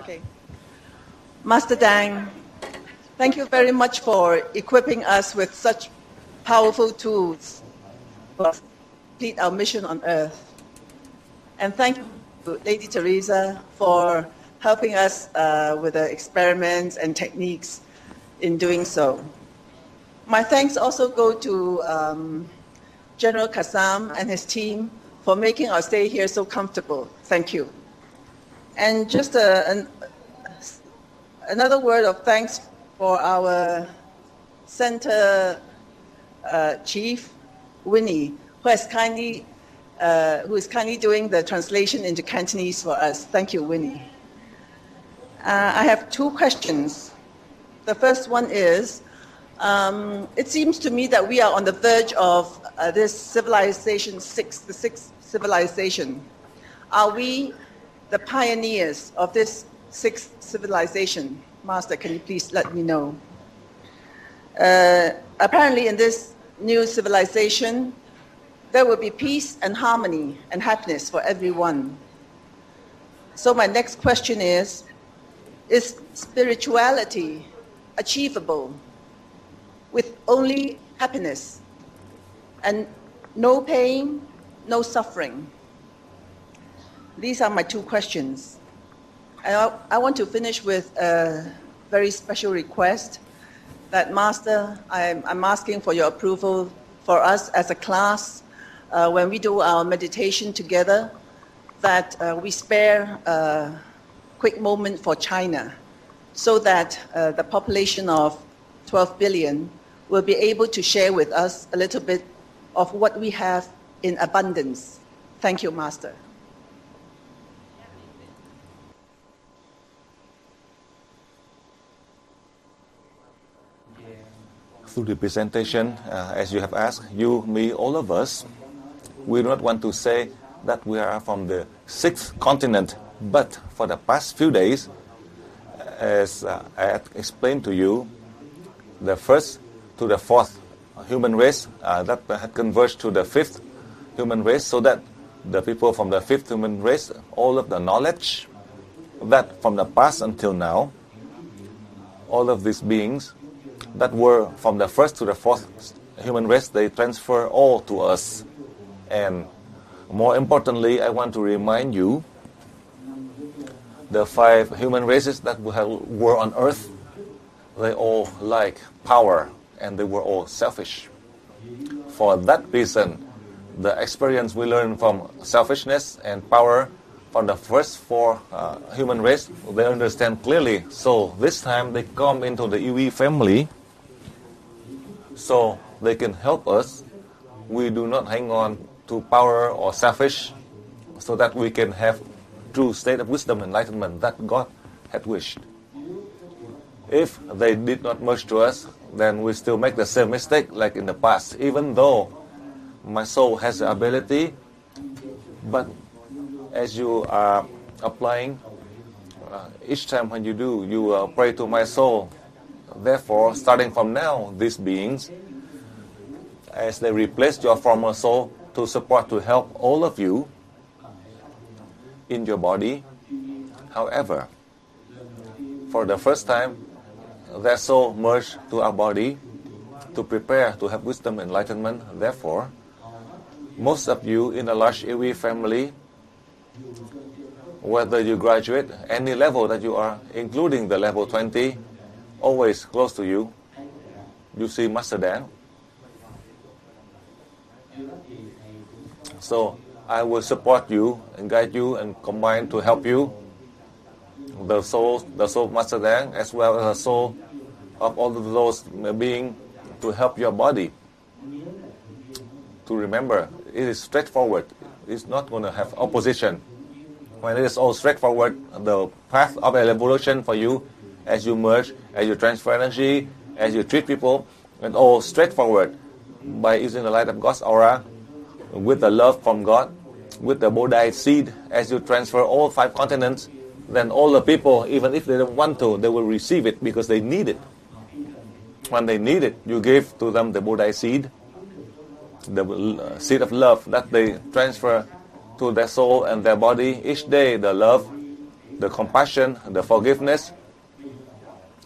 Okay. Master Dang, thank you very much for equipping us with such powerful tools to complete our mission on Earth. And thank you, Lady Teresa, for helping us with the experiments and techniques in doing so. My thanks also go to General Kassam and his team for making our stay here so comfortable. Thank you. And just another word of thanks for our center chief, Winnie, who is kindly doing the translation into Cantonese for us. Thank you, Winnie. I have two questions. The first one is, it seems to me that we are on the verge of this civilization, the sixth civilization. Are we the pioneers of this sixth civilization? Master, can you please let me know? Apparently in this new civilization, there will be peace and harmony and happiness for everyone. So my next question is spirituality achievable with only happiness and no pain, no suffering? These are my two questions. I want to finish with a very special request that, Master, I'm asking for your approval for us as a class, when we do our meditation together, that we spare a quick moment for China, so that the population of 12 billion will be able to share with us a little bit of what we have in abundance. Thank you, Master. Through the presentation, as you have asked, you, me, all of us, we do not want to say that we are from the sixth continent, but for the past few days, as I had explained to you, the first to the fourth human race that had converged to the fifth human race, so that the people from the fifth human race, all of the knowledge that from the past until now, all of these beings that were from the first to the fourth human race, they transfer all to us. And more importantly, I want to remind you, the five human races that were on earth, they all like power and they were all selfish. For that reason, the experience we learn from selfishness and power from the first four human race, they understand clearly. So this time they come into the Yui family, so they can help us. We do not hang on to power or selfish, so that we can have true state of wisdom and enlightenment that God had wished. If they did not merge to us, then we still make the same mistake like in the past, even though my soul has the ability. But as you are applying, each time when you do, you pray to my soul. Therefore, starting from now, these beings, as they replace your former soul to support, to help all of you in your body. However, for the first time, their soul merged to our body to prepare to have wisdom and enlightenment. Therefore, most of you in a large Iwi family, whether you graduate any level that you are, including the level 20, always close to you, you see Master Dan. So I will support you and guide you and combine to help you. The soul of Master Dan, as well as the soul of all of those beings, to help your body. To remember, it is straightforward. It's not going to have opposition. When it is all straightforward, the path of evolution for you, as you merge, as you transfer energy, as you treat people, and all straightforward by using the light of God's aura, with the love from God, with the Bodhi seed, as you transfer all five continents, then all the people, even if they don't want to, they will receive it because they need it. When they need it, you give to them the Bodhi seed, the seed of love that they transfer to their soul and their body. Each day, the love, the compassion, the forgiveness.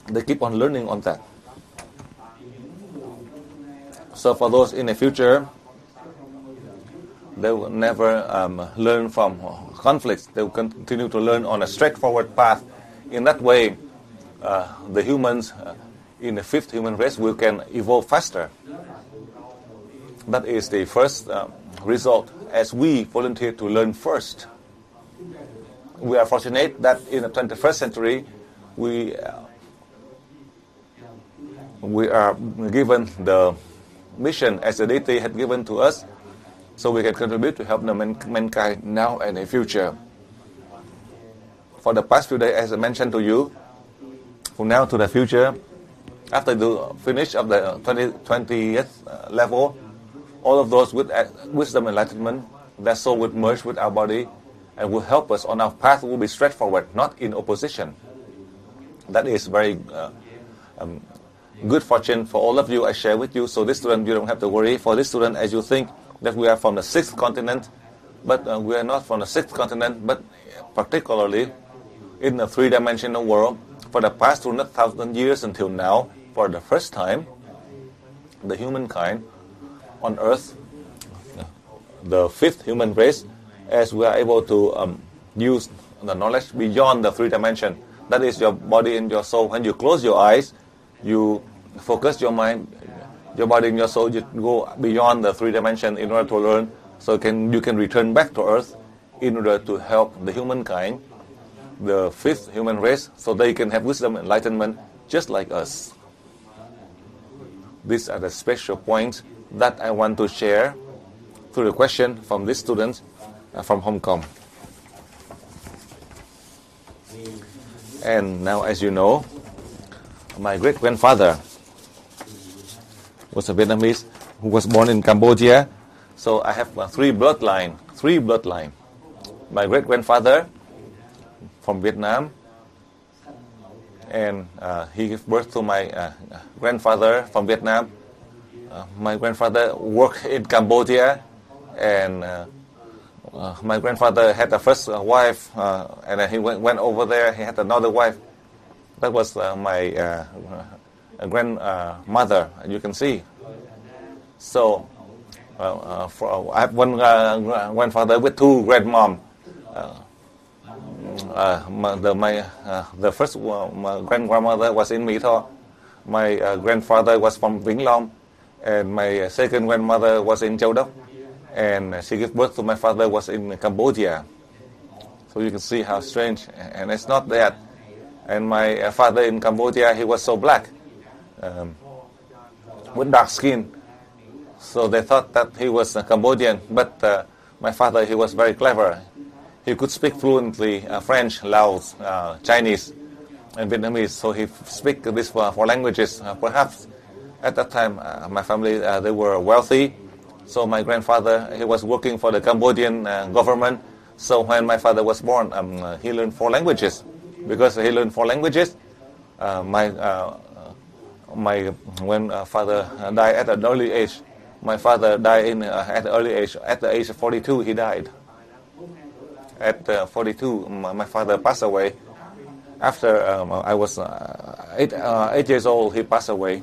They keep on learning on that. So for those in the future, they will never learn from conflicts. They will continue to learn on a straightforward path. In that way, the humans in the fifth human race can evolve faster. That is the first result, as we volunteer to learn first. We are fortunate that in the 21st century, we are given the mission as the deity had given to us, so we can contribute to help the mankind now and in the future. For the past few days, as I mentioned to you, from now to the future, after the finish of the 20th level, all of those with wisdom and enlightenment, their soul would merge with our body and will help us on our path. Will be straightforward, not in opposition. That is very good fortune for all of you. I share with you. So this student, you don't have to worry. For this student, as you think that we are from the sixth continent, but we are not from the sixth continent, but particularly in the three-dimensional world. For the past 200,000 years until now, for the first time, the humankind on Earth, the fifth human race, as we are able to use the knowledge beyond the three dimension. That is your body and your soul. When you close your eyes, you focus your mind, your body and your soul, you go beyond the three dimension in order to learn. So you can return back to Earth in order to help the humankind, the fifth human race, so they can have wisdom and enlightenment just like us. These are the special points that I want to share through the question from this student from Hong Kong. And now, as you know, my great-grandfather was a Vietnamese who was born in Cambodia. So I have three bloodlines. My great-grandfather from Vietnam, and he gave birth to my grandfather from Vietnam. My grandfather worked in Cambodia, and my grandfather had the first wife, and then he went over there. He had another wife. That was my grandmother, you can see. So I have one grandfather with two grandmom. The first my grandmother was in Mỹ Tho. My grandfather was from Vĩnh Long, and my second grandmother was in Châu Đốc, and she gave birth to my father was in Cambodia. So you can see how strange, and it's not that. And my father in Cambodia, he was so black, with dark skin. So they thought that he was Cambodian, but my father, he was very clever. He could speak fluently French, Laos, Chinese, and Vietnamese. So he speak these four languages. Perhaps at that time, my family, they were wealthy. So my grandfather, he was working for the Cambodian government. So when my father was born, he learned four languages. Because he learned four languages, my grandfather died at an early age. My father died at an early age. At the age of 42, he died. At 42, my father passed away. After I was 8 years old, he passed away.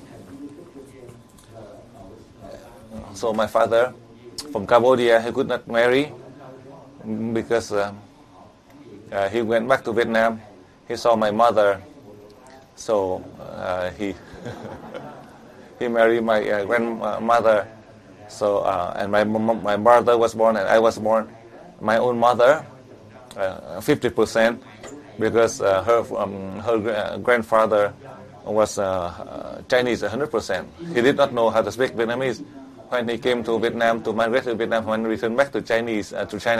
So my father, from Cambodia, he could not marry because he went back to Vietnam. He saw my mother, so he he married my grandmother. So and my brother was born and I was born. My own mother, 50%, because her grandfather was Chinese 100%. He did not know how to speak Vietnamese. When he came to Vietnam, to migrate to Vietnam, when he returned back to China,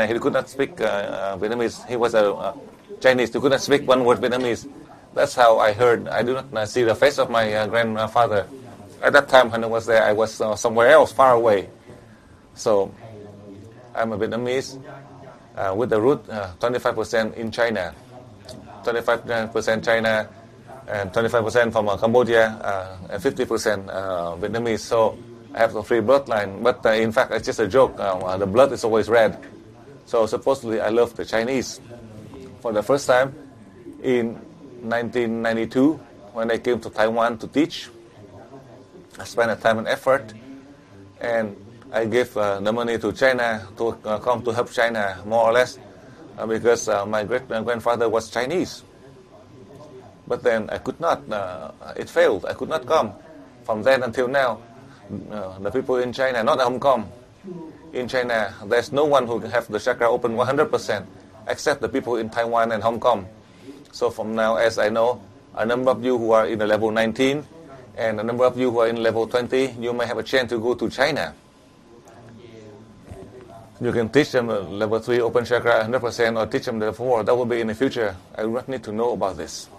he could not speak Vietnamese. He was a Chinese. He could not speak one word Vietnamese. That's how I heard. I do not see the face of my grandfather. At that time, when I was there, I was somewhere else, far away. So I'm a Vietnamese with the root 25% in China, 25% China, and 25% from Cambodia, and 50% Vietnamese. So I have a free bloodline, but in fact, it's just a joke. The blood is always red. So supposedly, I love the Chinese. For the first time, In 1992, when I came to Taiwan to teach, I spent a time and effort, and I gave the money to China to come to help China, more or less, because my great-grandfather was Chinese. But then I could not, it failed, I could not come. From then until now, the people in China, not Hong Kong, in China, there's no one who can have the chakra open 100%, except the people in Taiwan and Hong Kong. So from now, as I know, a number of you who are in the level 19, and a number of you who are in level 20, you may have a chance to go to China. You can teach them level 3 open chakra 100%, or teach them level 4. That will be in the future. I do not need to know about this.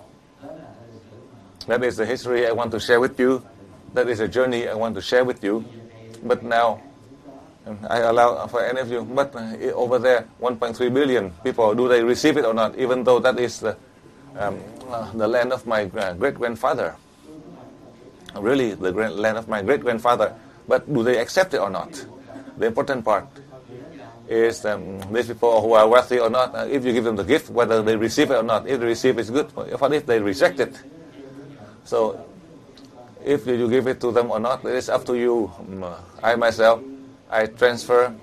That is the history I want to share with you. That is a journey I want to share with you. But now, I allow for any of you, but over there, 1.3 billion people, do they receive it or not? Even though that is the land of my great-grandfather. Really, the land of my great-grandfather. But do they accept it or not? The important part is these people who are wealthy or not, if you give them the gift, whether they receive it or not. If they receive it, it's good. What if they reject it? So, if you give it to them or not, it is up to you. I myself, I transfer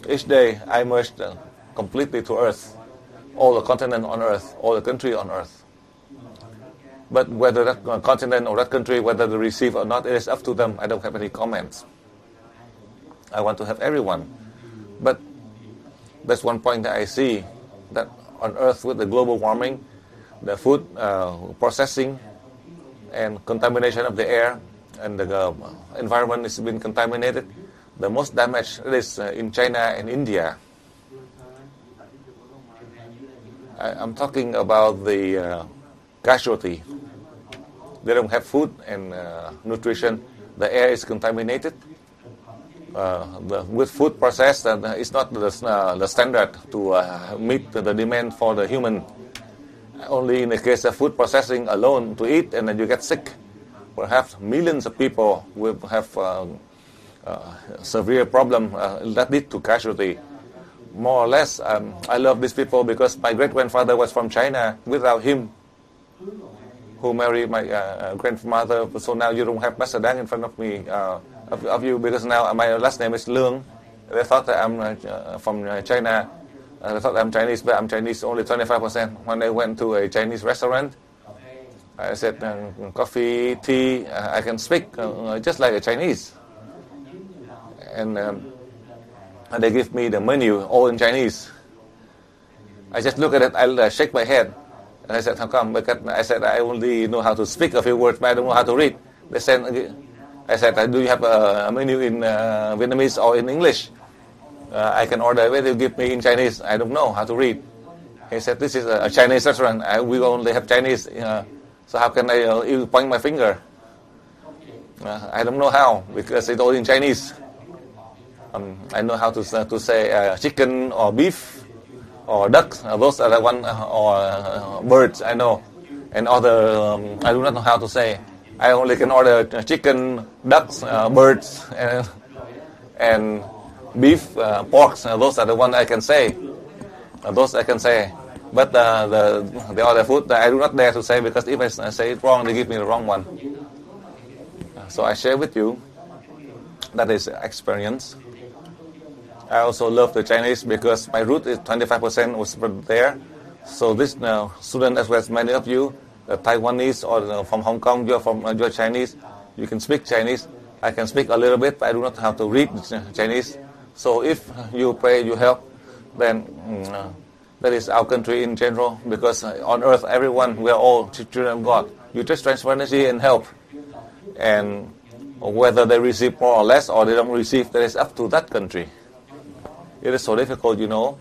each day, I merge completely to earth, all the continent on earth, all the country on earth. But whether that continent or that country, whether they receive or not, it is up to them. I don't have any comments. I want to have everyone. But that's one point that I see, that on earth with the global warming, the food processing and contamination of the air, and the environment is being contaminated, the most damage is in China and India. I'm talking about the casualty. They don't have food and nutrition. The air is contaminated. With food processed, it's not the standard to meet the demand for the human. Only in the case of food processing alone to eat, and then you get sick. Perhaps millions of people will have severe problem that lead to casualty. More or less, I love these people because my great-grandfather was from China. Without him, who married my grandmother, so now you don't have Master Dang in front of me, of you, because now my last name is Lảo UNG. They thought that I'm from China. I thought I'm Chinese, but I'm Chinese only 25%. When I went to a Chinese restaurant, I said, coffee, tea, I can speak just like a Chinese. And they give me the menu, all in Chinese. I just look at it, I shake my head. And I said, how come? Because I said, I only know how to speak a few words, but I don't know how to read. They said, I said, do you have a menu in Vietnamese or in English? I can order it, you give me in Chinese. I don't know how to read. He said, this is a Chinese restaurant. We only have Chinese. So how can I point my finger? I don't know how, because it's all in Chinese. I know how to say chicken or beef or duck. Those are the one, or birds, I know. And other, I do not know how to say. I only can order chicken, ducks, birds, and beef, pork. Those are the ones I can say. Those I can say. But the other food, I do not dare to say, because if I say it wrong, they give me the wrong one. So I share with you. That is experience. I also love the Chinese because my root is 25% was from there. So this student, as well as many of you, Taiwanese or from Hong Kong, you're Chinese, you can speak Chinese. I can speak a little bit, but I do not know how to read Chinese. So if you pray, you help, then that is our country in general, because on earth, everyone, we are all children of God. You just transfer energy and help. And whether they receive more or less, or they don't receive, that is up to that country. It is so difficult, you know.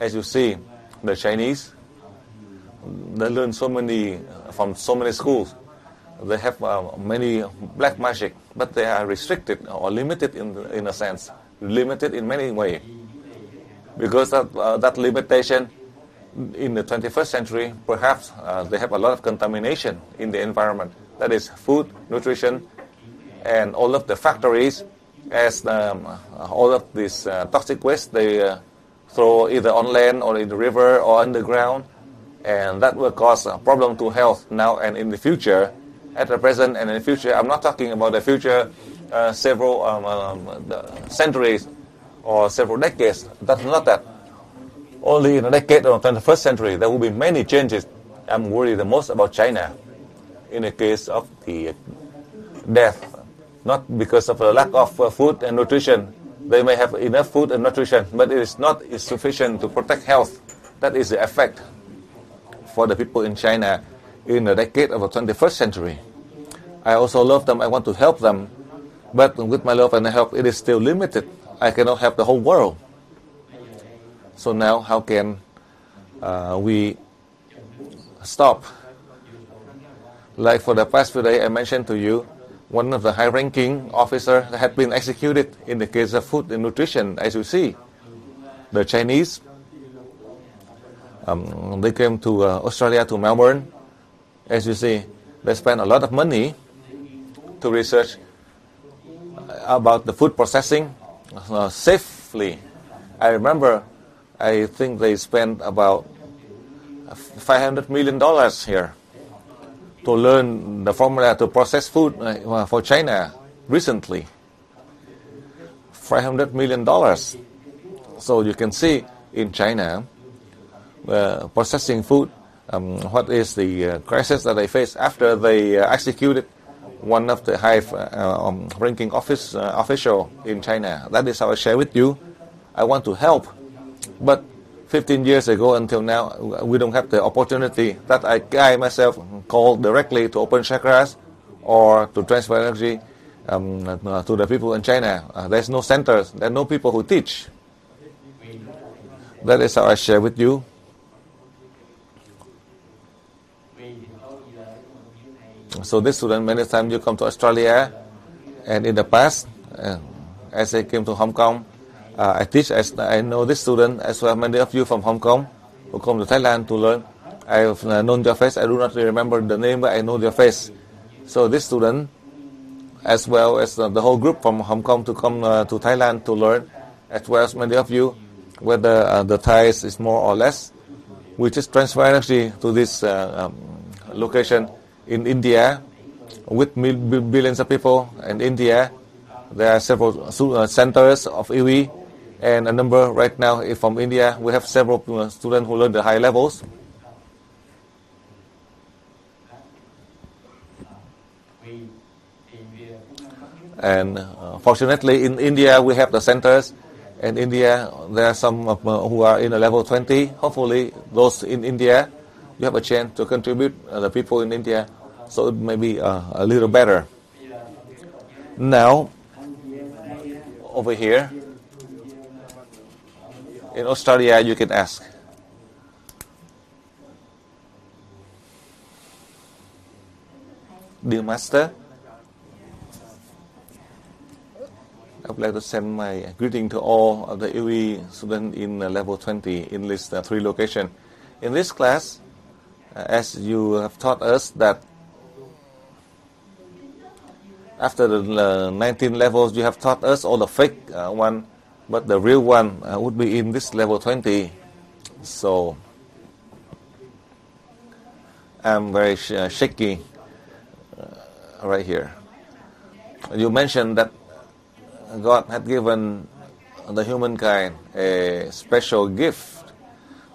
As you see, the Chinese, they learn so many, from so many schools. They have many black magic, but they are restricted or limited in a sense. Limited in many ways. Because of that limitation, in the 21st century, perhaps they have a lot of contamination in the environment. That is food, nutrition, and all of the factories, as all of this toxic waste they throw either on land or in the river or underground. and that will cause a problem to health now and in the future. At the present and in the future, I'm not talking about the future several centuries or several decades. That's not that. Only in the decade of the 21st century, there will be many changes. I'm worried the most about China in the case of the death, not because of a lack of food and nutrition. They may have enough food and nutrition, but it is not sufficient to protect health. That is the effect for the people in China in the decade of the 21st century. I also love them. I want to help them. But with my love and help, it is still limited. I cannot help the whole world. So now, how can we stop? Like for the past few days, I mentioned to you, one of the high-ranking officers had been executed in the case of food and nutrition, as you see. The Chinese, they came to Australia, to Melbourne. As you see, they spent a lot of money to research about the food processing safely. I remember, I think they spent about $500 million here to learn the formula to process food for China recently. $500 million. So you can see in China, processing food, what is the crisis that they face after they executed one of the high-ranking official in China. That is how I share with you. I want to help, but 15 years ago until now, we don't have the opportunity that I myself called directly to open chakras or to transfer energy to the people in China. There's no centers. There are no people who teach. That is how I share with you. So this student, many times you come to Australia, and in the past, as I came to Hong Kong, I teach. I know this student as well. Many of you from Hong Kong who come to Thailand to learn. I have known your face. I do not remember the name, but I know your face. So this student, as well as the whole group from Hong Kong to come to Thailand to learn, as well as many of you, whether the Thais is more or less, we just transfer energy to this location in India with billions of people in India. There are several centers of IWI, and a number right now from India. We have several students who learn the high levels. And fortunately, in India, we have the centers. In India, there are some who are in a level 20. Hopefully, those in India, you have a chance to contribute the people in India, so it may be a little better. Now, over here, in Australia, you can ask. Dear Master, I would like to send my greeting to all of the IWI students in level 20 in this 3 locations. In this class, as you have taught us that after the 19 levels, you have taught us all the fake one, but the real one would be in this level 20. So I'm very shaky right here. You mentioned that God had given the humankind a special gift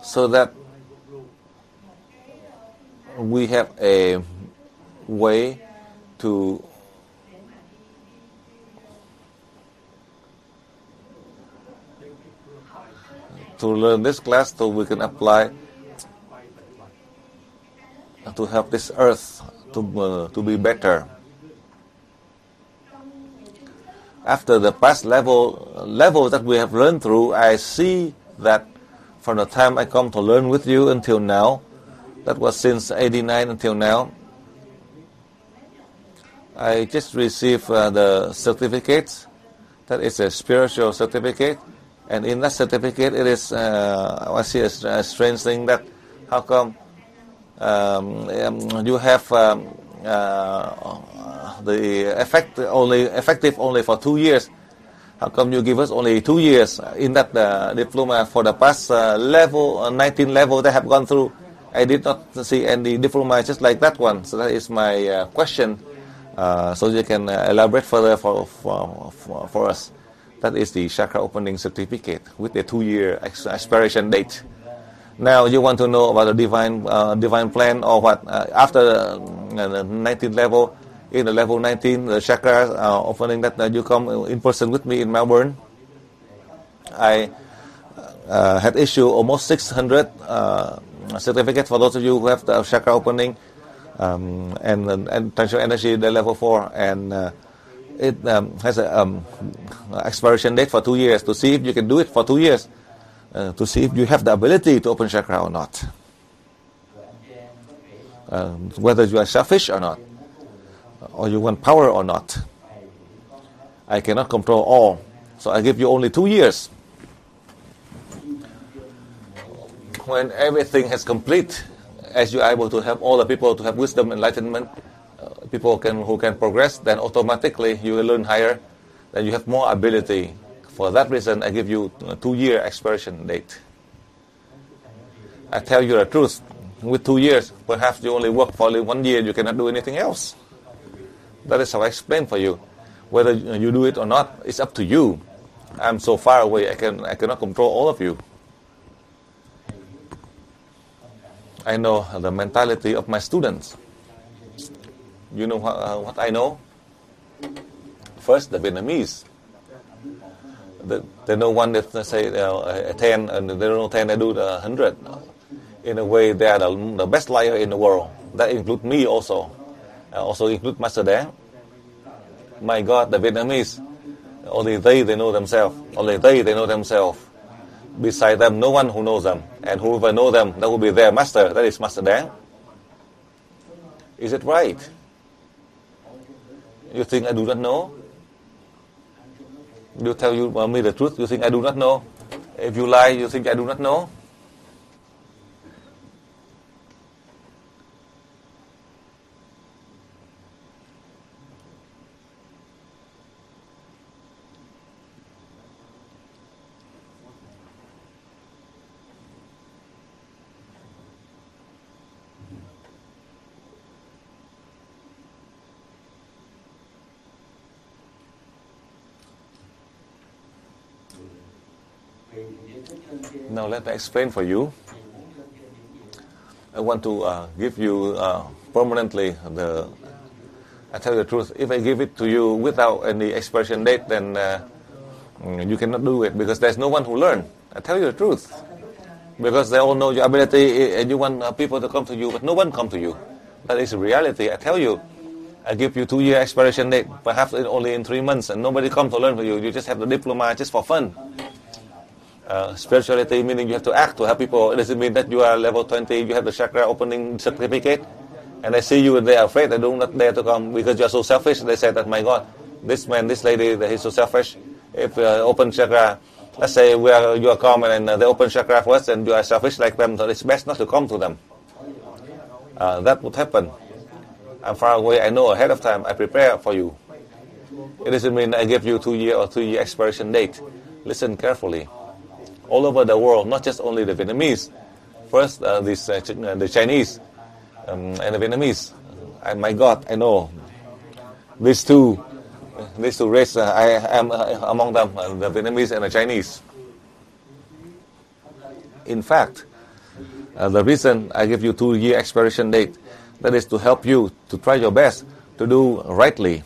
so that we have a way to learn this class so we can apply to help this earth to be better. After the past level that we have learned through, I see that from the time I come to learn with you until now, that was since 89 until now, I just received the certificate. That is a spiritual certificate. And in that certificate, it is, I see a strange thing that how come you have the effective only for 2 years. How come you give us only 2 years in that diploma for the past level, 19 level that have gone through? I did not see any diploma just like that one. So that is my question. So you can elaborate further for us. That is the chakra opening certificate with the 2-year expiration date. Now you want to know about the divine plan or what? After the 19th level, in the level 19, the chakra opening that you come in person with me in Melbourne. I had issued almost 600 certificates for those of you who have the chakra opening and transfer energy the level 4, and it has a expiration date for 2 years to see if you can do it for 2 years, to see if you have the ability to open chakra or not, whether you are selfish or not, or you want power or not. I cannot control all, so I give you only 2 years. When everything has complete, as you are able to help all the people to have wisdom, enlightenment, people who can progress, then automatically you will learn higher, then you have more ability. For that reason, I give you a 2-year expiration date. I tell you the truth. With 2 years, perhaps you only work for only 1 year, you cannot do anything else. That is how I explain for you. Whether you do it or not, it's up to you. I'm so far away, I cannot control all of you. I know the mentality of my students. You know what I know? First, the Vietnamese. They know one that say 10, and they don't know 10, they do the 100. In a way, they are the best liar in the world. That includes me also. Also include Master Đáng. My God, the Vietnamese, only they know themselves. Only they know themselves. Beside them, no one who knows them. And whoever knows them, that will be their master. That is Master Đáng. Is it right? You think I do not know? You tell me the truth, you think I do not know? If you lie, you think I do not know? Now let me explain for you. I want to give you permanently I tell you the truth, if I give it to you without any expiration date, then you cannot do it, because there's no one who learn. I tell you the truth. Because they all know your ability and you want people to come to you, but no one come to you. That is reality. I tell you, I give you 2-year expiration date, perhaps only in 3 months, and nobody come to learn for you. You just have the diploma just for fun. Spirituality meaning you have to act to help people. It doesn't mean that you are level 20, you have the chakra opening certificate, and they see you and they are afraid, they do not dare to come because you are so selfish. They say that, my God, this man, this lady, that he's so selfish. If open chakra, let's say you are common and they open chakra first and you are selfish like them, so it's best not to come to them. That would happen. I'm far away, I know ahead of time, I prepare for you. It doesn't mean I give you 2-year or 3-year expiration date. Listen carefully. All over the world, not just only the Vietnamese. First, the Chinese and the Vietnamese. My God, I know. These two races, I am among them, the Vietnamese and the Chinese. In fact, the reason I give you 2-year expiration date, that is to help you to try your best to do rightly,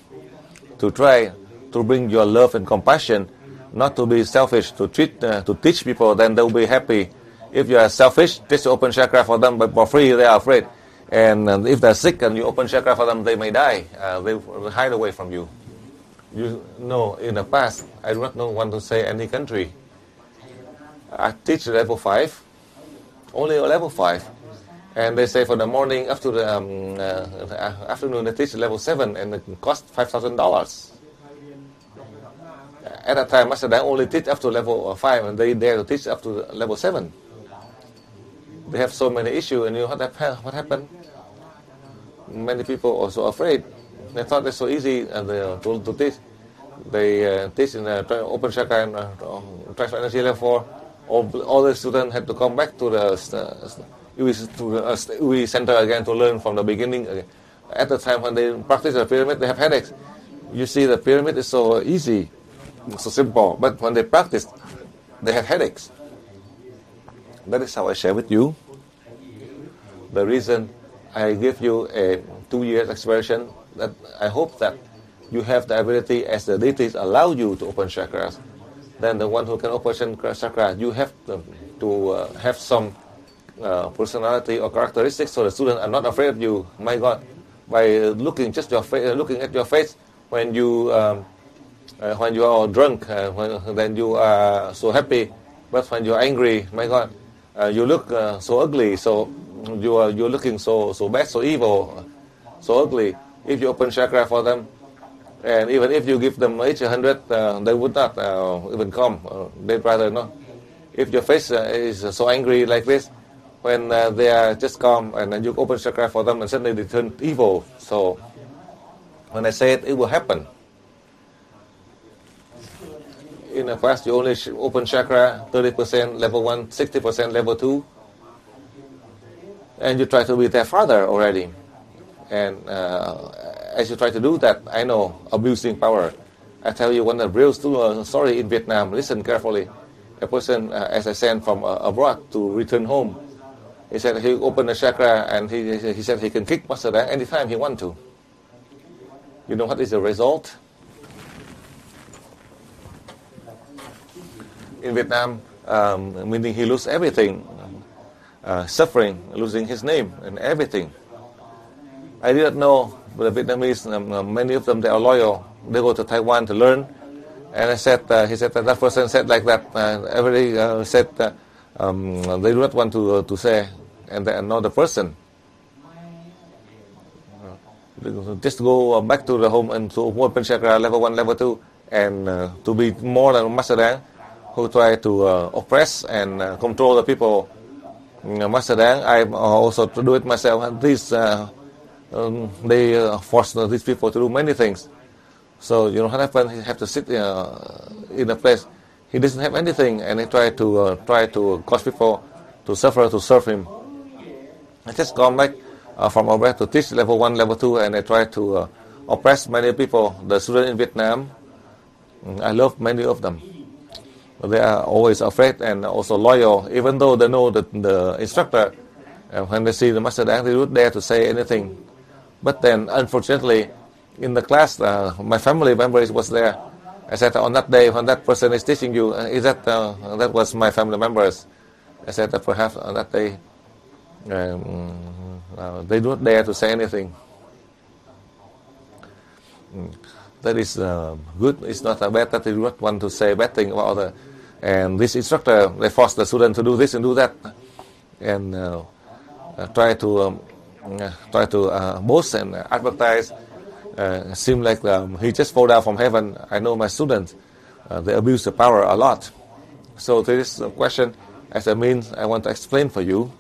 to try to bring your love and compassion, not to be selfish, to teach people, then they'll be happy. If you are selfish, just open chakra for them, but for free, they are afraid. And if they're sick and you open chakra for them, they may die. They will hide away from you. You know, in the past, I do not want to say any country. I teach level 5, only level 5. And they say for the morning up to the afternoon, they teach level 7, and it costs $5,000. At that time, Master Đáng only teach up to level 5, and they dare to teach up to level 7. They have so many issues, and you know what happened? Many people are so afraid. They thought it's so easy to teach. They teach in open chakra and transfer energy level 4. All the students had to come back to the we center again to learn from the beginning. At the time when they practice the pyramid, they have headaches. You see, the pyramid is so easy, so simple, but when they practice, they have headaches. That is how I share with you. The reason I give you a 2 years expression, that I hope that you have the ability, as the deities allow you to open chakras, then the one who can open chakra, you have to have some personality or characteristics, so the students are not afraid of you. My God, by looking just your face, looking at your face when you are drunk, then you are so happy, but when you are angry, my God, you look so ugly. So you're looking so bad, so evil, so ugly. If you open chakra for them, and even if you give them each 100, they would not even come. They'd rather not. If your face is so angry like this, when they are just calm, and then you open chakra for them, and suddenly they turn evil. So when I say it, it will happen. In the past, you only open chakra 30% level 1, 60% level 2, and you try to be their father already. And as you try to do that, I know, abusing power. I tell you one real story in Vietnam. Listen carefully. A person, as I sent from abroad to return home, he said he opened a chakra, and he said he can kick Master Dang anytime he wants to. You know what is the result? In Vietnam, meaning he loses everything, suffering, losing his name and everything. I did not know, but the Vietnamese, many of them, they are loyal. They go to Taiwan to learn. And I said, he said that person said like that. Everybody said they do not want to say, and they are not the person. Just go back to the home and to open chakra level 1, level 2, and to be more than Master Dang, who try to oppress and control the people. Master Dang, I also to do it myself. And these they force these people to do many things. So you know what happened? He have to sit in a place he doesn't have anything, and he try to cause people to suffer to serve him. I just come back from abroad to teach level 1, level 2, and I try to oppress many people. The students in Vietnam, I love many of them. They are always afraid and also loyal, even though they know the instructor. When they see the Master Dang, they don't dare to say anything. But then, unfortunately, in the class, my family members was there. I said, on that day when that person is teaching you, is that was my family members. I said that perhaps on that day they do not dare to say anything. That is good. It's not bad that they do not want to say bad thing about other. And this instructor, they force the student to do this and do that, and try to boast and advertise. Seem like he just fall down from heaven. I know my students, they abuse the power a lot. So this question, as a means, I want to explain for you.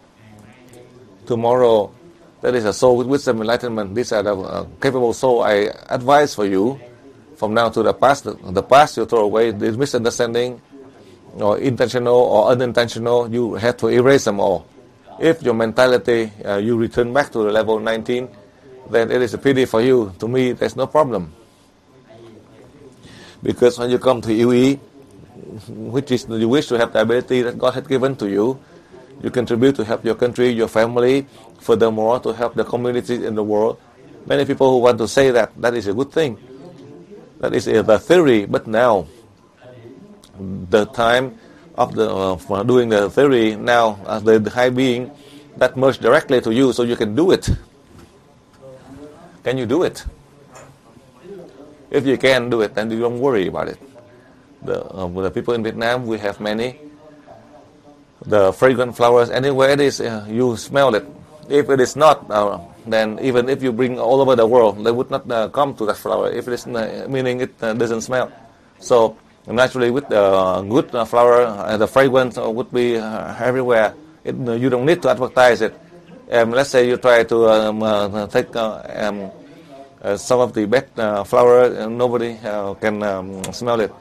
Tomorrow, that is a soul with wisdom, enlightenment. These are the capable soul I advise for you. From now to the past you throw away the misunderstanding, or intentional or unintentional. You have to erase them all. If your mentality, you return back to the level 19, then it is a pity for you. To me, there's no problem. Because when you come to UE, which is you wish to have the ability that God had given to you, you contribute to help your country, your family, furthermore to help the communities in the world. Many people who want to say that is a good thing. That is the theory, but now the time of for doing the theory now, the high being that merged directly to you, so you can do it. Can you do it? If you can do it, then you don't worry about it. The people in Vietnam, we have many. The fragrant flowers, anywhere it is, you smell it. If it is not, then even if you bring all over the world, they would not come to that flower. If it is, meaning it doesn't smell. So naturally, with the good flower, the fragrance would be everywhere. You don't need to advertise it. Let's say you try to take some of the bad flower, nobody can smell it.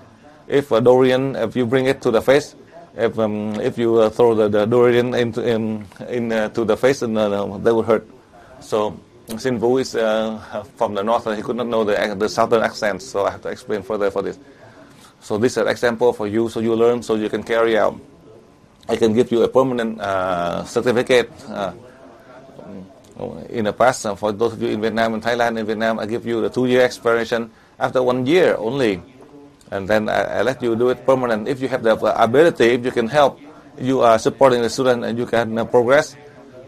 If durian, if you bring it to the face, If you throw the durian into the face, and that would hurt. So Sin Vu is from the north, and he could not know the southern accent, so I have to explain further for this. So this is an example for you, so you learn, so you can carry out. I can give you a permanent certificate. In the past, for those of you in Vietnam and Thailand, in Vietnam, I give you the 2-year expiration after 1 year only. And then I let you do it permanent. If you have the ability, if you can help, you are supporting the student and you can progress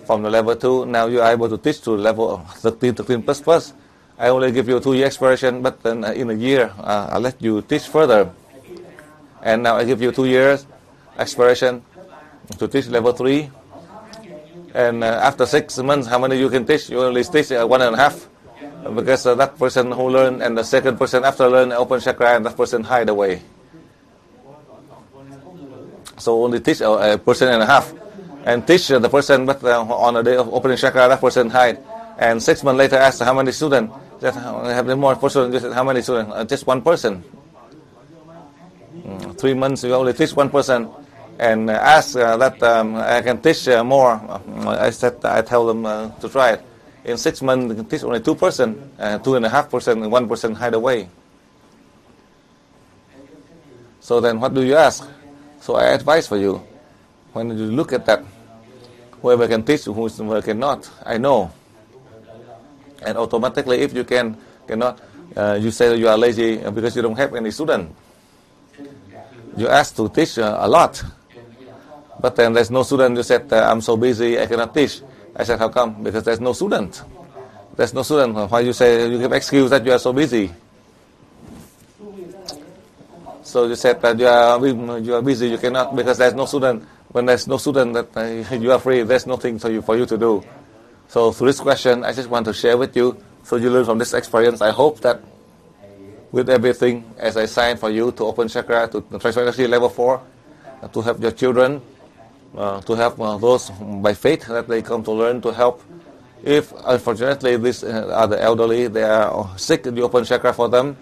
from the level 2. Now you are able to teach to level 13 plus. I only give you a 2-year expiration, but then in a year, I let you teach further. And now I give you 2 years expiration to teach level 3. And after 6 months, how many you can teach? You only teach 1.5. Because that person who learned and the second person after learn open chakra, and that person hide away. So only teach a person and a half, and teach the person, but on the day of opening chakra, that person hide. And 6 months later, ask how many students. Just have more person. Just how many students? Just one person. 3 months you only teach one person, and ask that I can teach more. I tell them to try it. In 6 months, they can teach only 2 person, 2.5%, and 1 person hide away. So then what do you ask? So I advise for you. When you look at that, whoever can teach, whoever cannot, I know. And automatically, if you cannot, you say that you are lazy because you don't have any student. You ask to teach a lot. But then there's no student. You said, I'm so busy, I cannot teach. I said, how come? Because there's no student. There's no student. Why you say, you give excuse that you are so busy? So you said that you are busy, you cannot, because there's no student. When there's no student, that you are free, there's nothing for you to do. So through this question, I just want to share with you, so you learn from this experience. I hope that with everything, as I signed for you to open chakra, to transfer energy level 4, to help your children, to help those by faith that they come to learn, to help. If unfortunately these are the elderly, they are sick, you open chakra for them.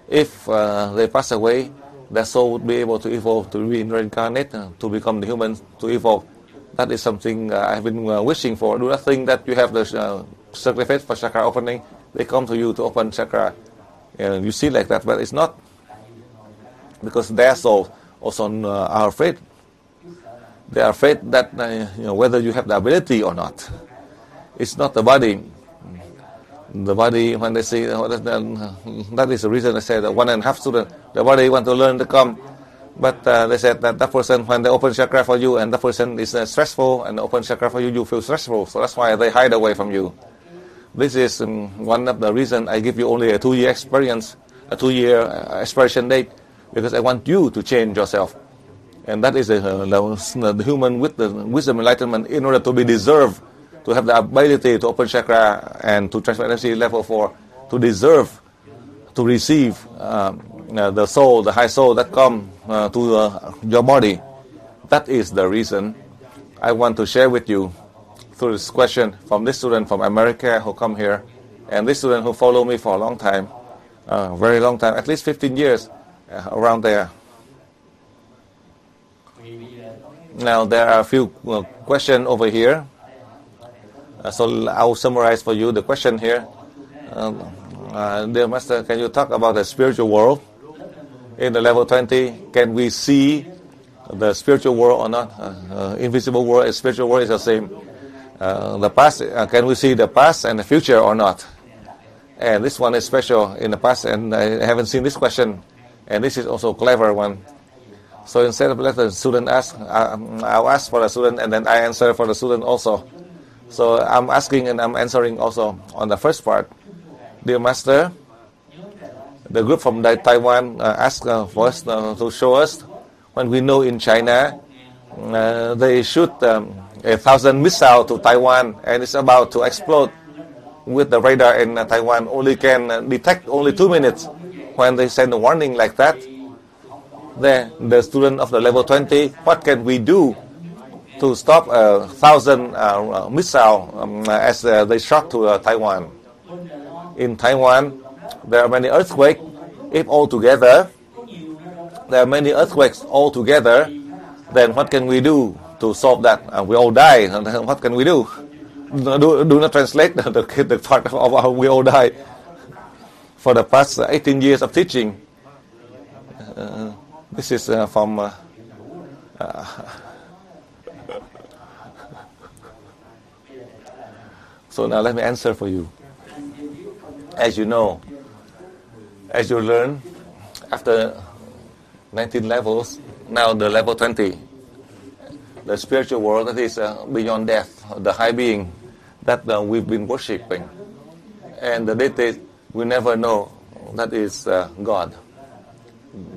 If they pass away, their soul would be able to evolve, to reincarnate, to become the humans, to evolve. That is something I've been wishing for. Do not think that you have the certificate for chakra opening. They come to you to open chakra. You see like that, but it's not. Because their souls also are afraid. They are afraid that whether you have the ability or not. It's not the body. The body, when they see, that is the reason I said that 1.5 students, the body want to learn to come. But they said that person, when they open chakra for you, and that person is stressful, and open chakra for you, you feel stressful. So that's why they hide away from you. This is one of the reasons I give you only a 2-year experience, a 2-year expiration date, because I want you to change yourself. And that is the human with the wisdom enlightenment, in order to be deserved, to have the ability to open chakra and to transfer energy level 4, to deserve, to receive the soul, the high soul that come to your body. That is the reason I want to share with you through this question from this student from America who come here, and this student who follow me for a long time, very long time, at least 15 years, around there. Now there are a few questions over here. So I'll summarize for you the question here. Dear Master, can you talk about the spiritual world? In the level 20, can we see the spiritual world or not? Invisible world and spiritual world is the same. The past, can we see the past and the future or not? And this one is special in the past, and I haven't seen this question. And this is also a clever one. So instead of let the student ask, I'll ask for the student, and then I answer for the student also. So I'm asking and I'm answering also on the first part. Dear Master, the group from Taiwan asked for us to show us, when we know in China, they shoot 1,000 missiles to Taiwan, and it's about to explode with the radar in Taiwan. Only can detect only 2 minutes. When they send a warning like that, then the student of the level 20, what can we do to stop 1,000 missiles as they shot to Taiwan? In Taiwan, there are many earthquakes. If all together, there are many earthquakes all together, then what can we do to solve that? We all die. What can we do? Do not translate the part of how we all die. For the past 18 years of teaching, this is from so now let me answer for you. As you know, as you learn, after 19 levels, now the level 20, the spiritual world that is beyond death, the high being that we've been worshipping. And the deity we never know that is God.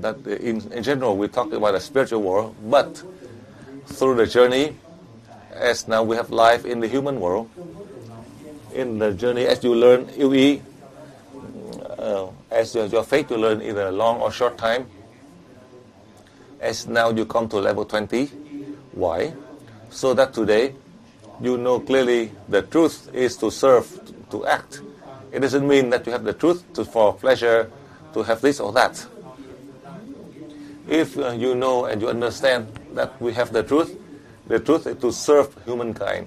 That in general we talk about the spiritual world, but through the journey, as now we have life in the human world, in the journey as you learn UE, as your faith you learn either long or short time, as now you come to level 20. Why? So that today you know clearly the truth is to serve, to act. It doesn't mean that you have the truth for pleasure, to have this or that. If you know and you understand that we have the truth is to serve humankind,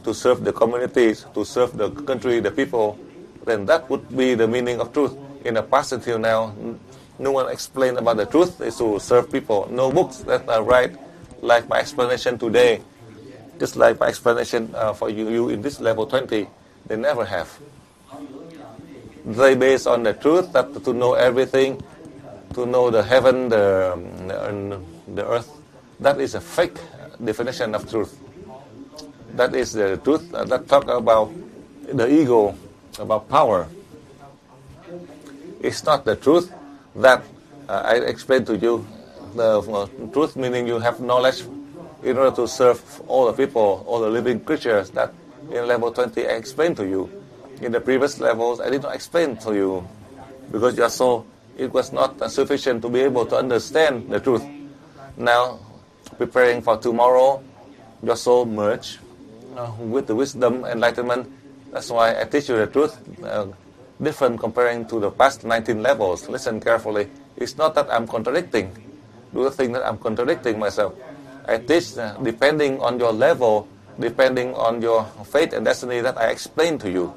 to serve the communities, to serve the country, the people, then that would be the meaning of truth. In the past until now, no one explained about the truth is to serve people. No books that are right like my explanation today, just like my explanation for you in this level 20, they never have. They based on the truth that to know everything, to know the heaven, the earth. That is a fake definition of truth. That is the truth that talk about the ego, about power. It's not the truth that I explained to you. The truth meaning you have knowledge in order to serve all the people, all the living creatures that in level 20 I explained to you. In the previous levels I did not explain to you because your soul, it was not sufficient to be able to understand the truth. Now, preparing for tomorrow, your soul merge with the wisdom, enlightenment. That's why I teach you the truth, different comparing to the past 19 levels. Listen carefully. It's not that I'm contradicting. Do you think that I'm contradicting myself? I teach depending on your level, depending on your fate and destiny that I explain to you.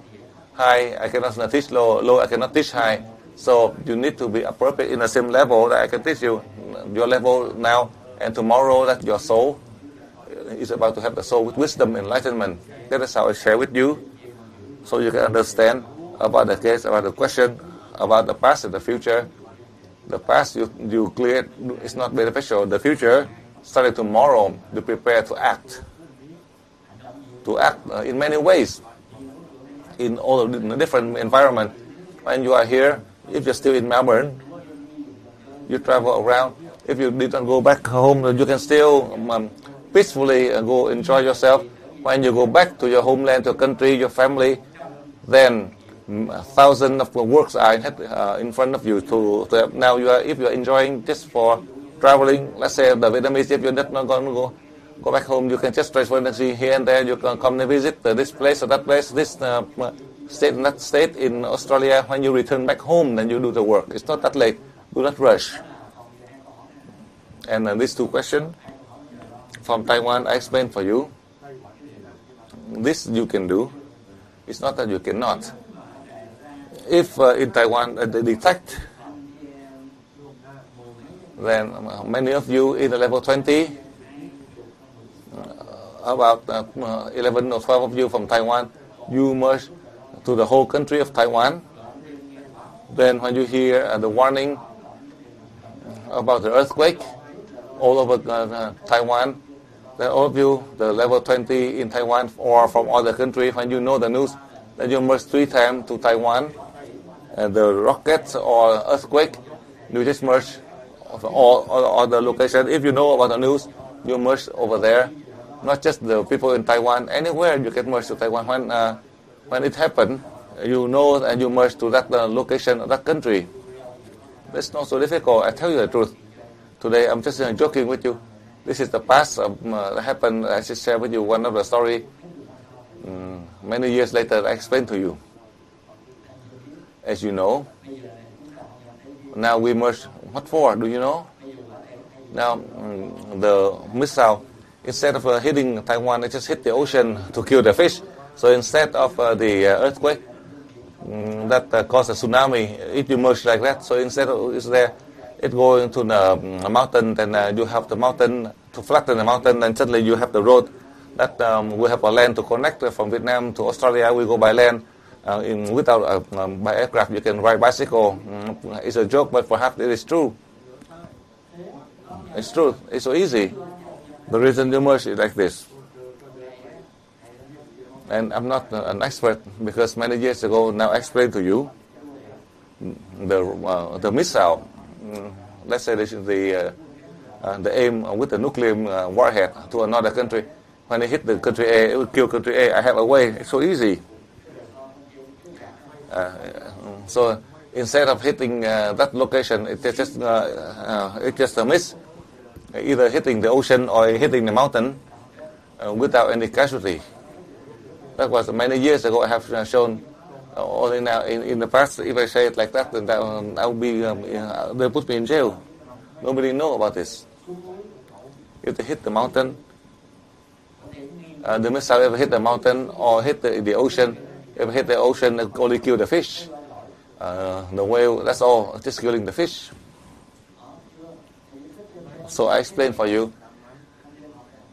High, I cannot teach low. Low, I cannot teach high. So you need to be appropriate in the same level that I can teach you. Your level now and tomorrow that your soul is about to have the soul with wisdom, enlightenment. That is how I share with you, so you can understand about the case, about the question, about the past and the future. The past you clear is not beneficial. The future, starting tomorrow, you prepare to act. To act in many ways, in all of the different environment. When you are here, if you're still in Melbourne, you travel around. If you did not go back home, you can still peacefully go enjoy yourself. When you go back to your homeland, your country, your family, then thousands of works are in front of you. Now you are, if you are enjoying just for traveling, let's say the Vietnamese, if you're not going to go back home, you can just transfer energy here and there. You can come and visit this place or that place, this state and that state in Australia. When you return back home, then you do the work. It's not that late. Do not rush. And these two questions from Taiwan, I explained for you. This you can do. It's not that you cannot. If in Taiwan they detect, then many of you in the level 20, about 11 or 12 of you from Taiwan, you merge to the whole country of Taiwan. Then when you hear the warning about the earthquake all over Taiwan, then all of you, the level 20 in Taiwan or from other country, when you know the news, then you merge 3 times to Taiwan. And the rockets or earthquake, you just merge all the location. If you know about the news, you merge over there. Not just the people in Taiwan, anywhere you can merge to Taiwan. When it happened, you know and you merge to that location of that country. It's not so difficult. I tell you the truth. Today I'm just joking with you. This is the past that happened. I just share with you one of the story. Many years later, I explained to you. As you know, now we merge. What for? Do you know? Now, the missile, instead of hitting Taiwan, it just hit the ocean to kill the fish. So instead of the earthquake that caused a tsunami, it emerged like that. So instead of it going to a mountain, then you have the mountain to flatten the mountain, and suddenly you have the road that we have a land to connect from Vietnam to Australia. We go by land. Without by aircraft, you can ride bicycle. It's a joke, but perhaps it is true. It's true. It's so easy. The reason you merge is like this. And I'm not an expert because many years ago, now I explained to you the missile. Let's say the aim with the nuclear warhead to another country. When it hit the country A, it will kill country A. I have a way. It's so easy. So instead of hitting that location, it's just a miss, either hitting the ocean or hitting the mountain without any casualty. That was many years ago. I have shown. Only now in the past, if I say it like that, then I'll be they'll put me in jail. Nobody know about this. If they hit the mountain, the missile ever hit the mountain or hit the ocean. If it hit the ocean, it only kill the fish. The whale, that's all, just killing the fish. So I explained for you,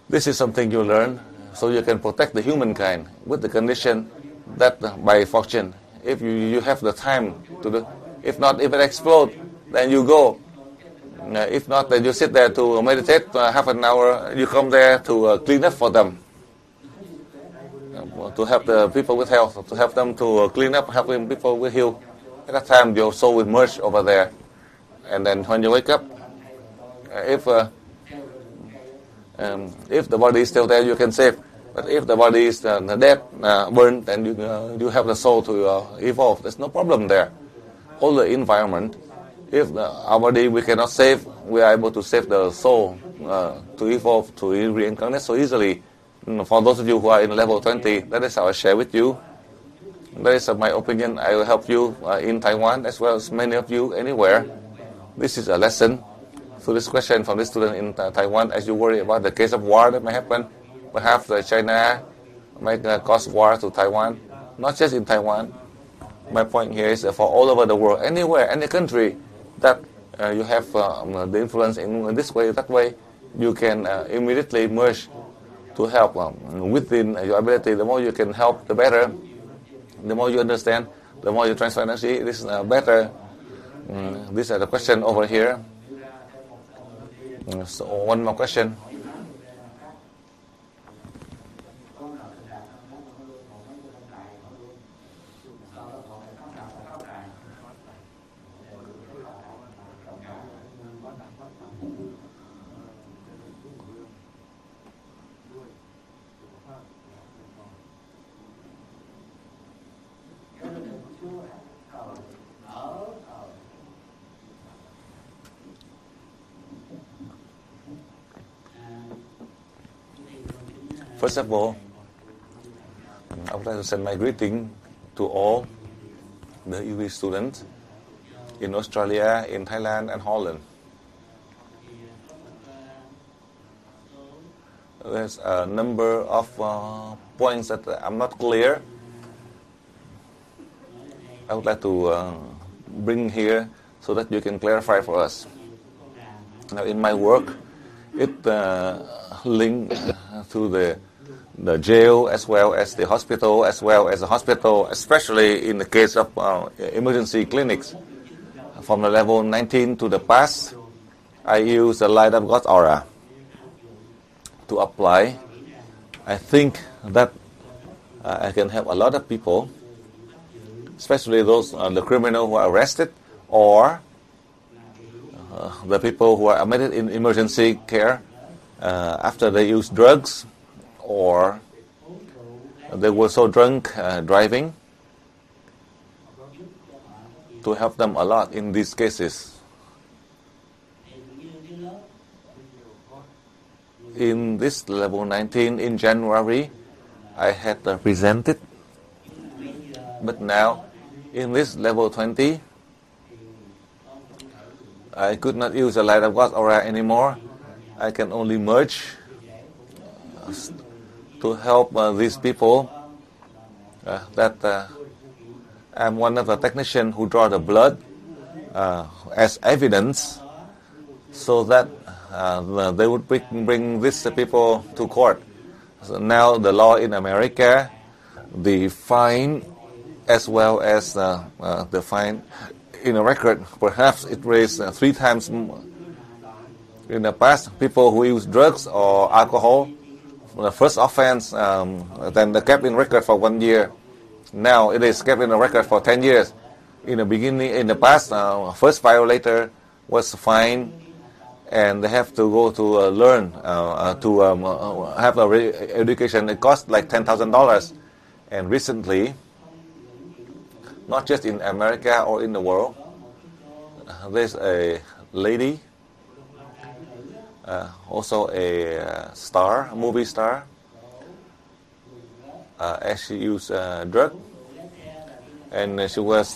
this is something you learn so you can protect the humankind with the condition that by fortune, if you have the time to do. If not, if it explodes, then you go. If not, then you sit there to meditate half an hour. You come there to clean up for them. To help the people with health, to help them to clean up, helping people with health. At that time, your soul will merge over there. And then when you wake up, if the body is still there, you can save. But if the body is dead, burned, then you have the soul to evolve. There's no problem there. All the environment, if our body we cannot save, we are able to save the soul to evolve, to reincarnate so easily. For those of you who are in level 20, that is how I share with you. That is my opinion. I will help you in Taiwan as well as many of you anywhere. This is a lesson. So this question from this student in Taiwan, as you worry about the case of war that may happen, perhaps China might cause war to Taiwan, not just in Taiwan. My point here is for all over the world, anywhere, any country that you have the influence in this way, that way, you can immediately merge to help within your ability. The more you can help, the better. The more you understand, the more you transfer energy, this is better. These are the question over here. So one more question. First of all, I would like to send my greeting to all the UV students in Australia, in Thailand, and Holland. There's a number of points that I'm not clear. I would like to bring here so that you can clarify for us. Now, in my work, it linked to the jail as well as the hospital, especially in the case of emergency clinics. From the level 19 to the past, I use the light of God's aura to apply. I think that I can help a lot of people, especially those the criminals who are arrested or the people who are admitted in emergency care after they use drugs or they were so drunk driving, to help them a lot in these cases. In this level 19 in January, I had presented, but now in this level 20, I could not use the light of God's aura anymore. I can only merge to help these people. I'm one of the technicians who draw the blood as evidence, so that they would bring these people to court. So now the law in America, the fine as well as the fine in a record, perhaps it raised 3 times more. In the past, people who use drugs or alcohol, the first offense, then they kept in record for 1 year. Now it is kept in a record for 10 years. In the beginning, in the past, first violator was fined, and they have to go to learn to have a education. It cost like $10,000. And recently, not just in America or in the world, there's a lady, also a star, a movie star, as she used drug, and she was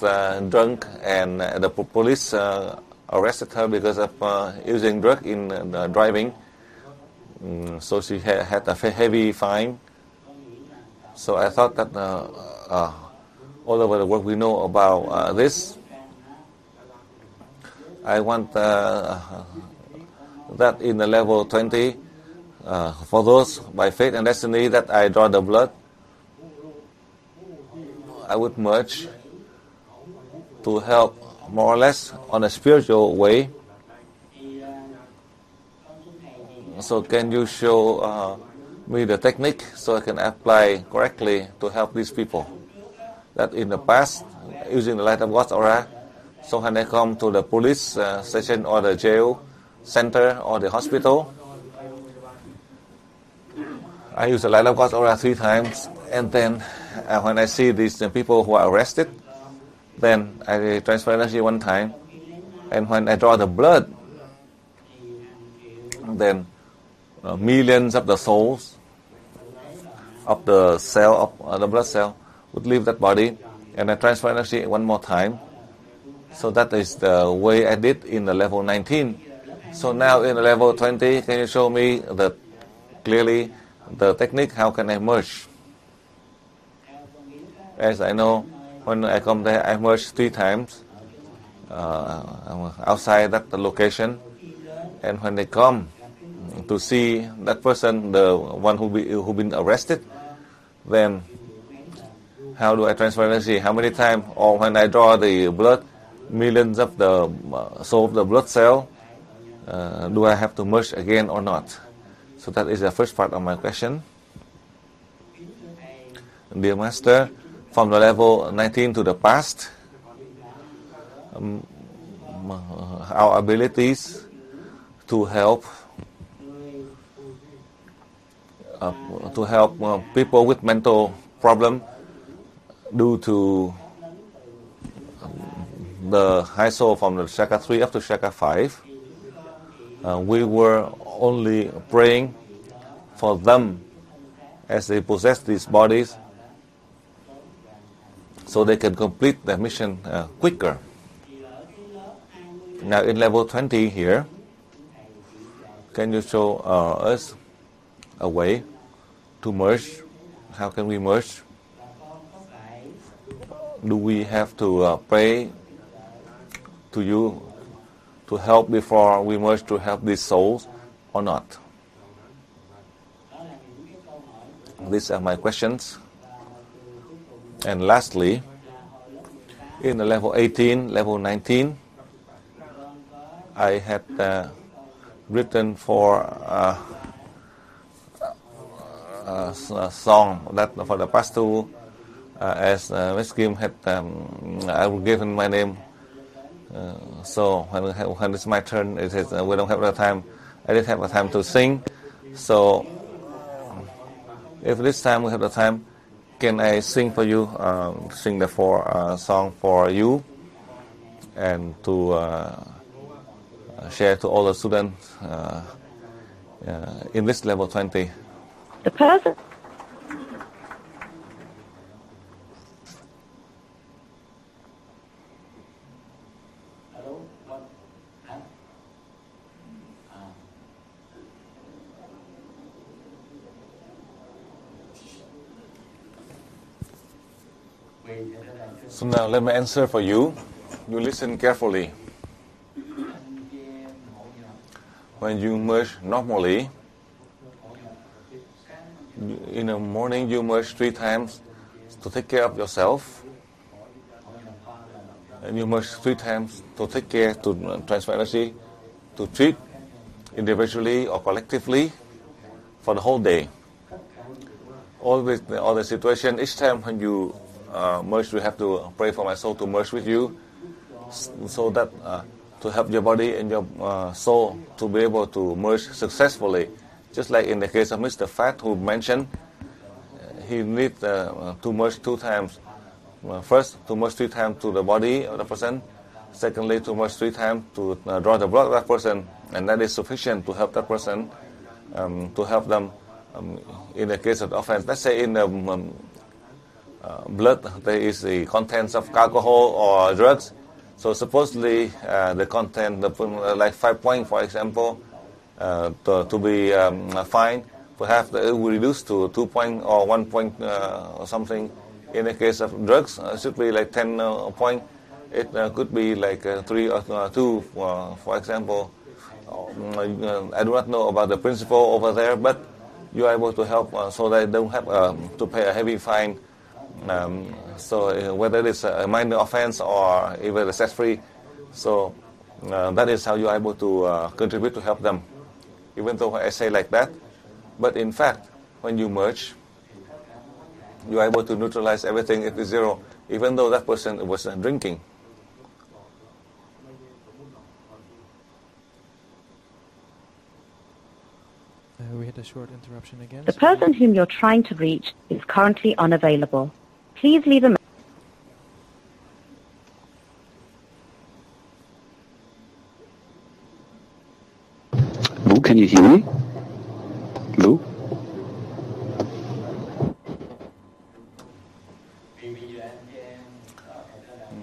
drunk, and the police arrested her because of using drug in driving. So she had a heavy fine. So I thought that all over the world we know about this. I want that in the level 20, for those by fate and destiny that I draw the blood, I would merge to help more or less on a spiritual way. So can you show me the technique so I can apply correctly to help these people? That in the past, using the light of God's aura, so when I come to the police station or the jail center or the hospital, I use the light of God's aura 3 times, and then when I see these people who are arrested, then I transfer energy 1 time, and when I draw the blood, then millions of the souls of the cell, of the blood cell, would leave that body, and I transfer energy 1 more time. So that is the way I did in the level 19. So now in the level 20, can you show me clearly the technique? How can I merge? As I know, when I come there, I merge 3 times outside that location, and when they come to see that person, the one who been arrested, then how do I transfer energy? How many times? Or when I draw the blood, millions of the soul of the blood cell, do I have to merge again or not? So that is the first part of my question. Dear Master, from the level 19 to the past, our abilities to help people with mental problem due to the high soul from the chakra 3 up to chakra 5. We were only praying for them as they possess these bodies, so they can complete their mission quicker. Now in level 20 here, can you show us a way to merge? How can we merge? Do we have to pray to you to help before we merge to help these souls or not? These are my questions. And lastly, in the level 18, level 19, I had written for a song that for the past 2, as Ms. Kim had, I will give him my name. So when it's my turn, it says we don't have the time. I didn't have the time to sing. So if this time we have the time, can I sing for you, sing the song for you, and to share to all the students in this level 20? The person. So now let me answer for you. You listen carefully. When you merge normally, in the morning you merge 3 times to take care of yourself, and you merge 3 times to take care, to transfer energy, to treat individually or collectively for the whole day. All the situation, each time when you merge, you have to pray for my soul to merge with you, so that to help your body and your soul to be able to merge successfully. Just like in the case of Mr. Fat, who mentioned he needs to merge 2 times. First, to merge 3 times to the body of the person. Secondly, to merge 3 times to draw the blood of that person. And that is sufficient to help that person, to help them in the case of the offense. Let's say in the blood there is the contents of alcohol or drugs. So supposedly the content, like 5 points, for example, to be fine, perhaps it will reduce to 2 points or 1 point or something. In the case of drugs, it should be like 10 points. It could be like 3 or 2, for example. I do not know about the principle over there, but you are able to help so they don't have to pay a heavy fine. So whether it's a minor offense or even a set-free, so that is how you are able to contribute to help them. Even though I say like that, but in fact, when you merge, you are able to neutralize everything. It is zero, even though that person was drinking. We had a short interruption again. The person whom you're trying to reach is currently unavailable. Please leave a message. Lou, can you hear me? Lou?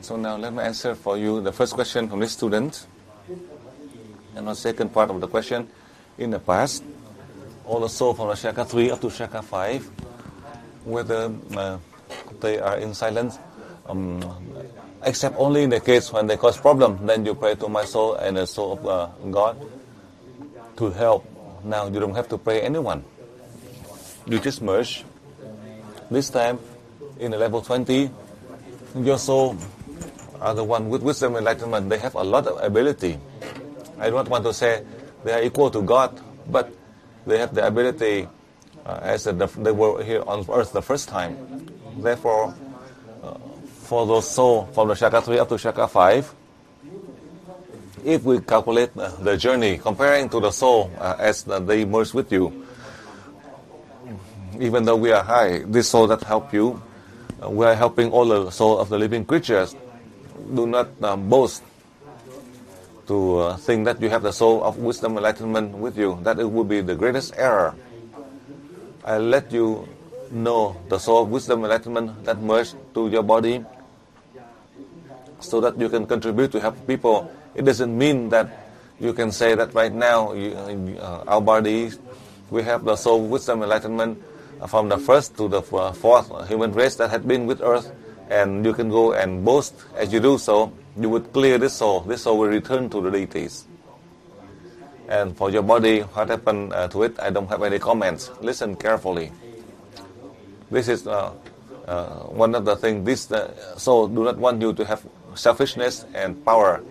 So now let me answer for you the first question from this student. And the second part of the question, in the past, all the souls from the Chakra 3 up to Chakra 5, whether they are in silence, except only in the case when they cause problem, then you pray to my soul and the soul of God to help. Now you don't have to pray anyone. You just merge. This time, in the level 20, your soul are the one with wisdom and enlightenment. They have a lot of ability. I don't want to say they are equal to God, but they have the ability as they were here on earth the first time. Therefore, for those souls from the Chakra 3 up to Chakra 5, if we calculate the journey, comparing to the soul as they merge with you, even though we are high, this soul that help you, we are helping all the soul of the living creatures. Do not boast to think that you have the soul of wisdom and enlightenment with you. That it would be the greatest error. I let you know the soul of wisdom and enlightenment that merge to your body so that you can contribute to help people. It doesn't mean that you can say that right now our body, we have the soul of wisdom and enlightenment from the first to the fourth human race that had been with earth, and you can go and boast. As you do so, you would clear this soul. This soul will return to the deities. And for your body, what happened to it, I don't have any comments. Listen carefully. This is one of the things. This soul do not want you to have selfishness and power.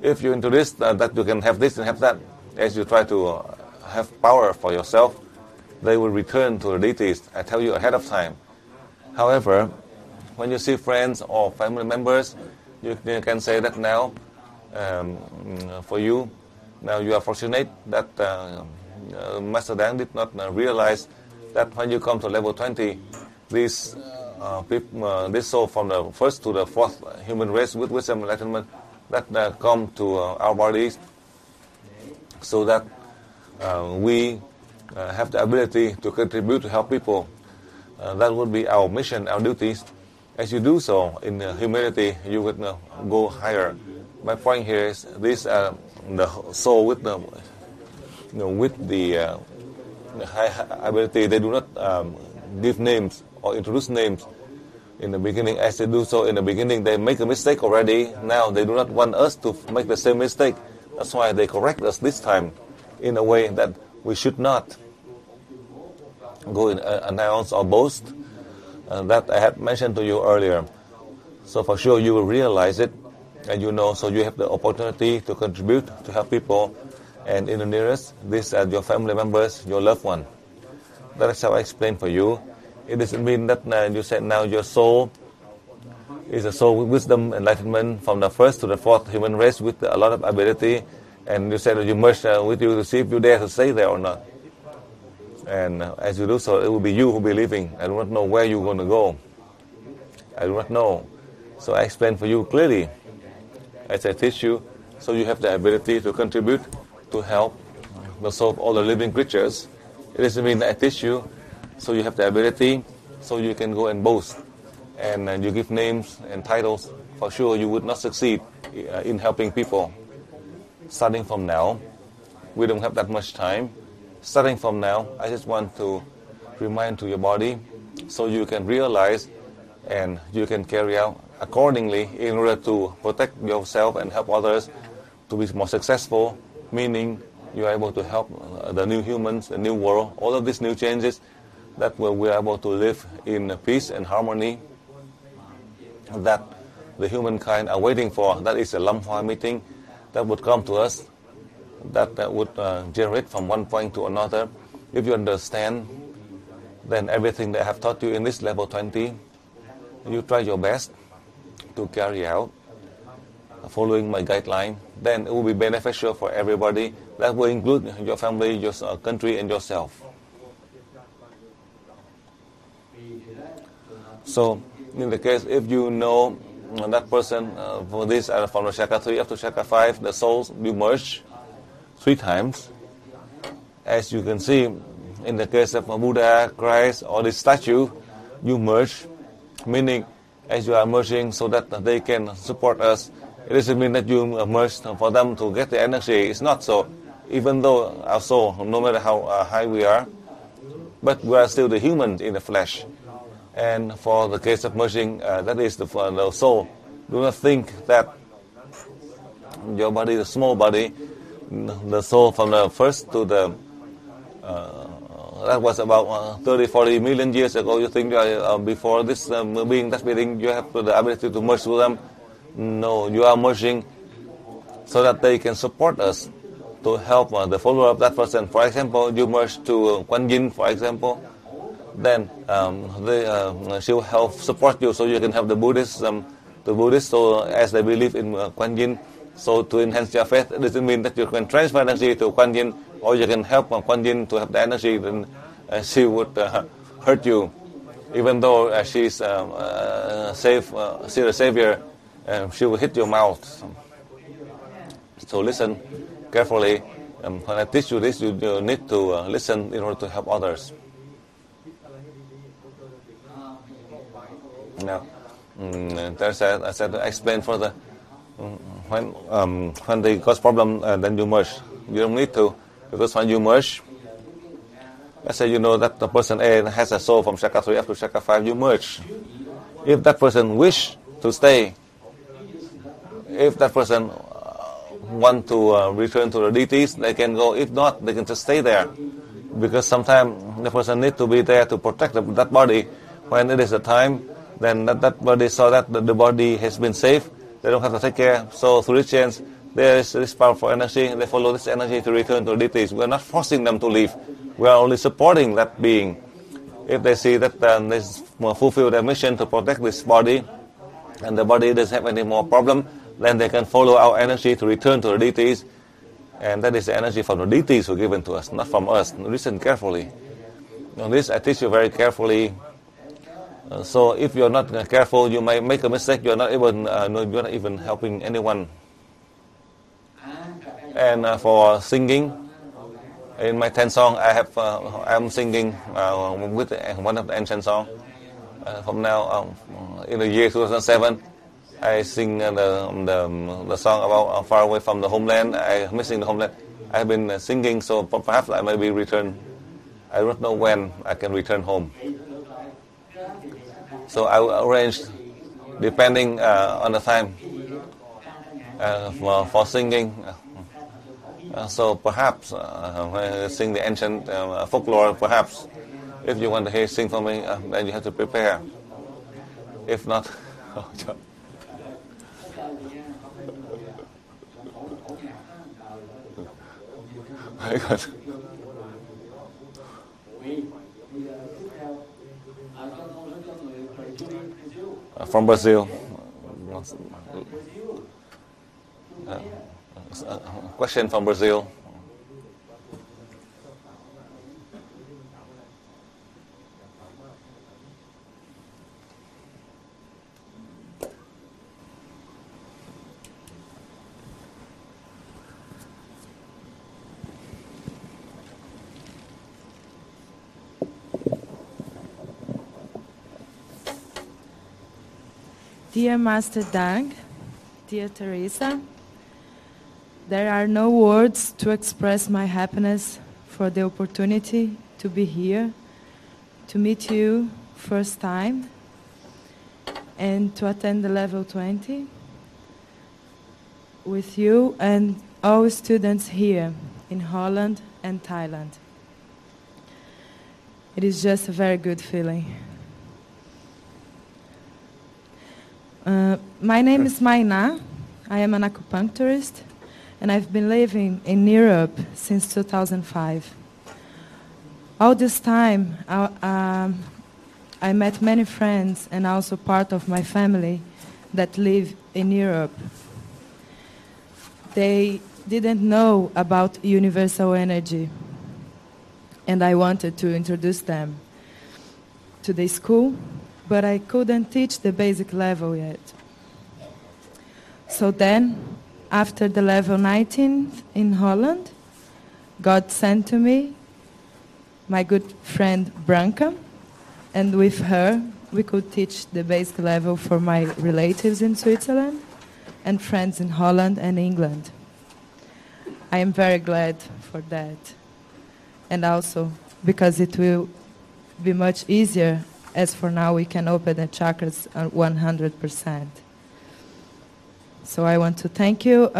If you introduce that you can have this and have that, as you try to have power for yourself, they will return to the deities. I tell you ahead of time. However, when you see friends or family members, you can say that now, for you, now you are fortunate that Master Dang did not realize that when you come to level 20, this soul from the first to the fourth human race with wisdom and enlightenment that come to our bodies, so that we have the ability to contribute to help people. That would be our mission, our duties. As you do so in humility, you would go higher. My point here is this: the soul with the high ability, they do not give names or introduce names. In the beginning, as they do so in the beginning, they make a mistake already. Now they do not want us to make the same mistake. That's why they correct us this time in a way that we should not go and announce or boast that I had mentioned to you earlier. So for sure you will realize it, and you know, so you have the opportunity to contribute, to help people, and in the nearest, these are your family members, your loved one. That is how I explained for you. It doesn't mean that you said now your soul is a soul with wisdom, enlightenment from the first to the fourth human race with a lot of ability, and you said that you merge with you to see if you dare to stay there or not. And as you do so, it will be you who will be leaving. I do not know where you're going to go. I do not know. So I explain for you clearly as I teach you, so you have the ability to contribute, to help the soul of all the living creatures. It doesn't mean that I teach you, so you have the ability, so you can go and boast. And you give names and titles. For sure you would not succeed in helping people. Starting from now, we don't have that much time. Starting from now, I just want to remind to your body, so you can realize and you can carry out accordingly in order to protect yourself and help others to be more successful, meaning you are able to help the new humans, the new world, all of these new changes, that we are able to live in peace and harmony that the humankind are waiting for. That is a Lam Hoa meeting that would come to us, that would generate from one point to another. If you understand, then everything that I have taught you in this level 20, you try your best to carry out, following my guideline, then it will be beneficial for everybody. That will include your family, your country, and yourself. So, in the case, if you know that person, for this, from the chakra 3 up to chakra 5, the souls will merge 3 times. As you can see, in the case of Buddha, Christ, or the statue, you merge, meaning as you are merging so that they can support us. It doesn't mean that you merge for them to get the energy. It's not so. Even though our soul, no matter how high we are, but we are still the humans in the flesh. And for the case of merging, that is the soul. Do not think that your body, the small body, the soul from the first to the that was about 30, 40 million years ago. You think before this being, that being, you have the ability to merge with them? No, you are merging so that they can support us, to help the follower of that person. For example, you merge to Kuan Yin, for example, then she will help support you, so you can have the Buddhists, so as they believe in Kuan Yin. So to enhance your faith, it doesn't mean that you can transfer energy to Kuan Yin, or you can help Kuan Yin to have the energy, then she would hurt you. Even though she's the savior, she will hit your mouth. So listen carefully. When I teach you this, you need to listen in order to help others. Now, I said to explain further. When they cause problem, then you merge. You don't need to, because when you merge, let's say you know that the person A has a soul from chakra 3 up to chakra 5, you merge. If that person wish to stay, if that person want to return to the deities, they can go. If not, they can just stay there, because sometimes the person need to be there to protect that body. When it is a time, then that body saw that the body has been safe, they don't have to take care. So through this chance, there is this powerful energy. They follow this energy to return to the deities. We are not forcing them to leave. We are only supporting that being. If they see that they fulfill their mission to protect this body, and the body doesn't have any more problem, then they can follow our energy to return to the deities. And that is the energy from the deities who are given to us, not from us. Listen carefully. On this, I teach you very carefully. So if you're not careful, you may make a mistake. You're not even helping anyone. And for singing, in my 10 song, I'm singing with one of the ancient songs. From now, in the year 2007, I sing the song about far away from the homeland. I'm missing the homeland. I've been singing, so perhaps I may be return. I don't know when I can return home. So I will arrange depending on the time for singing. So perhaps sing the ancient folklore. Perhaps if you want to hear sing for me, then you have to prepare. If not, very good. From Brazil. Question from Brazil. Dear Master Dang, dear Teresa, there are no words to express my happiness for the opportunity to be here, to meet you first time, and to attend the level 20 with you and all students here in Holland and Thailand. It is just a very good feeling. My name is Maina. I am an acupuncturist, and I've been living in Europe since 2005. All this time, I met many friends and also part of my family that live in Europe. They didn't know about universal energy, and I wanted to introduce them to the school, but I couldn't teach the basic level yet. So then, after the level 19 in Holland, God sent to me my good friend Branka, and with her we could teach the basic level for my relatives in Switzerland and friends in Holland and England. I am very glad for that, and also because it will be much easier, as for now we can open the chakras at 100%. So I want to thank you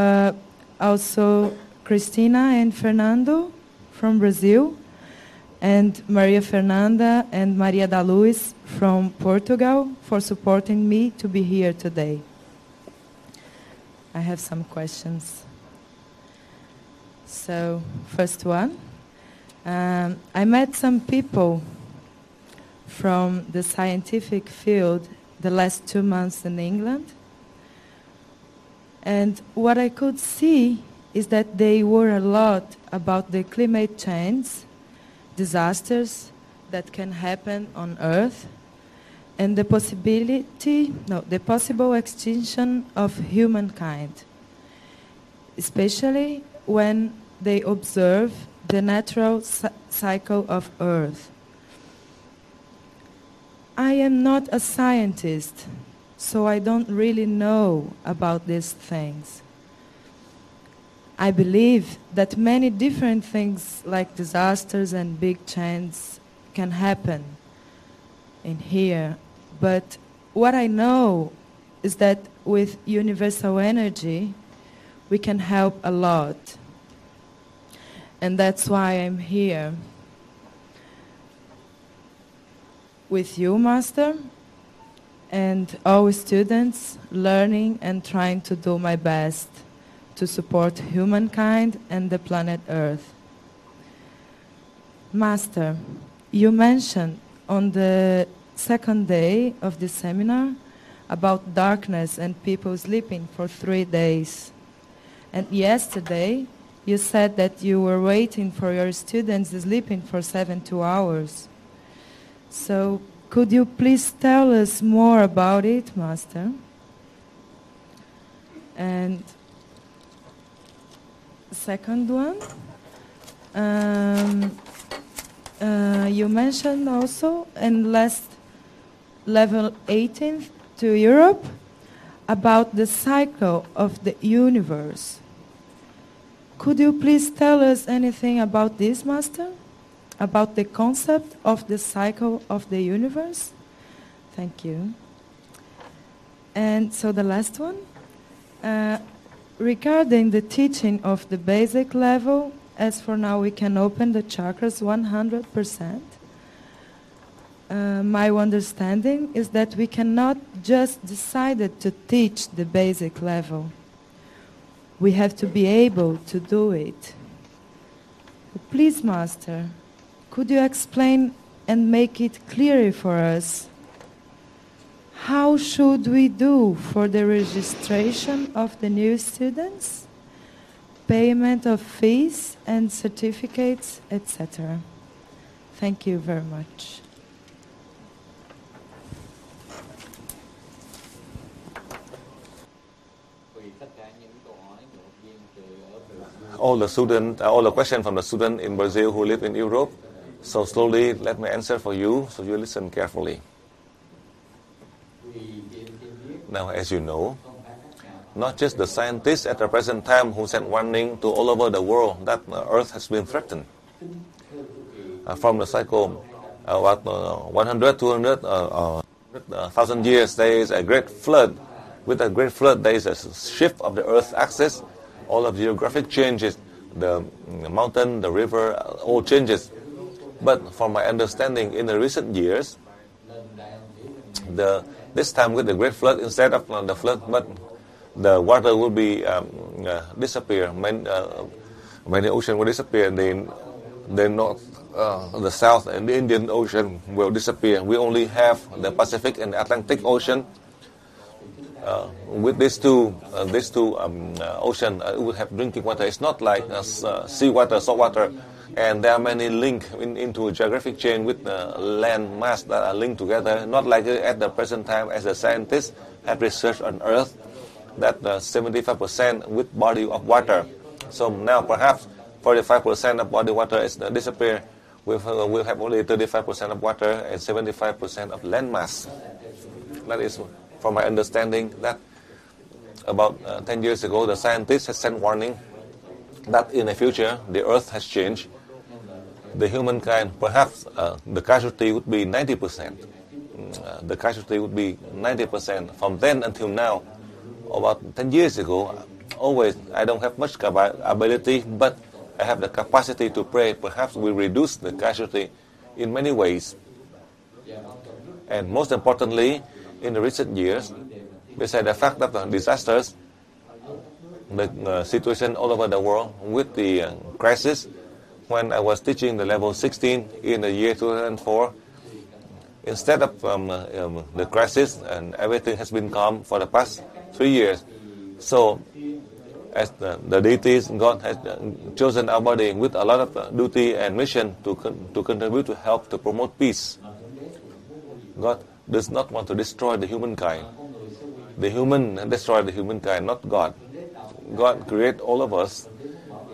also Cristina and Fernando from Brazil, and Maria Fernanda and Maria da Luz from Portugal for supporting me to be here today. I have some questions. So, first one, I met some people from the scientific field the last 2 months in England, and what I could see is that they worry a lot about the climate change, disasters that can happen on Earth, and the possible extinction of humankind, especially when they observe the natural cycle of Earth. I am not a scientist, so I don't really know about these things. I believe that many different things like disasters and big changes can happen in here, but what I know is that with universal energy we can help a lot, and that's why I'm here with you, Master, and all students, learning and trying to do my best to support humankind and the planet Earth. Master, you mentioned on the second day of the seminar about darkness and people sleeping for 3 days. And yesterday, you said that you were waiting for your students sleeping for 72 hours. So, could you please tell us more about it, Master? And second one, you mentioned also in last level 18 to Europe about the cycle of the universe. Could you please tell us anything about this, Master? About the concept of the cycle of the universe? Thank you. And so the last one, regarding the teaching of the basic level, as for now we can open the chakras 100%. My understanding is that we cannot just decide to teach the basic level. We have to be able to do it. Please, Master, could you explain and make it clearer for us? How should we do for the registration of the new students, payment of fees and certificates, etc.? Thank you very much. All the questions from the student in Brazil who live in Europe. So slowly, let me answer for you, so you listen carefully. Now, as you know, not just the scientists at the present time who sent warning to all over the world that the Earth has been threatened. From the cycle, about 100, 200, 1,000 years, there is a great flood. With a great flood, there is a shift of the Earth's axis. All of the geographic changes, the mountain, the river, all changes. But from my understanding, in the recent years, this time with the great flood, instead of the flood, but the water will be disappear. Many oceans will disappear. The north, the south, and the Indian Ocean will disappear. We only have the Pacific and the Atlantic Ocean. With these two oceans, it will have drinking water. It's not like seawater, salt water, and there are many links into a geographic chain with land mass that are linked together. Not like at the present time, as the scientists have researched on Earth, that 75% with body of water. So now perhaps 45% of body water is disappear. We'll have only 35% of water and 75% of land mass. That is, from my understanding, that about 10 years ago, the scientists had sent warning that in the future, the Earth has changed. The humankind, perhaps the casualty would be 90%. The casualty would be 90%. From then until now, about 10 years ago, always, I don't have much ability, but I have the capacity to pray. Perhaps we reduce the casualty in many ways. And most importantly, in the recent years, besides the fact that the disasters, the situation all over the world with the crisis, when I was teaching the level 16 in the year 2004, instead of the crisis and everything has been calm for the past 3 years, so as the deities, God has chosen our body with a lot of duty and mission to contribute to help to promote peace. God does not want to destroy the humankind. The human destroy the humankind, not God. God create all of us.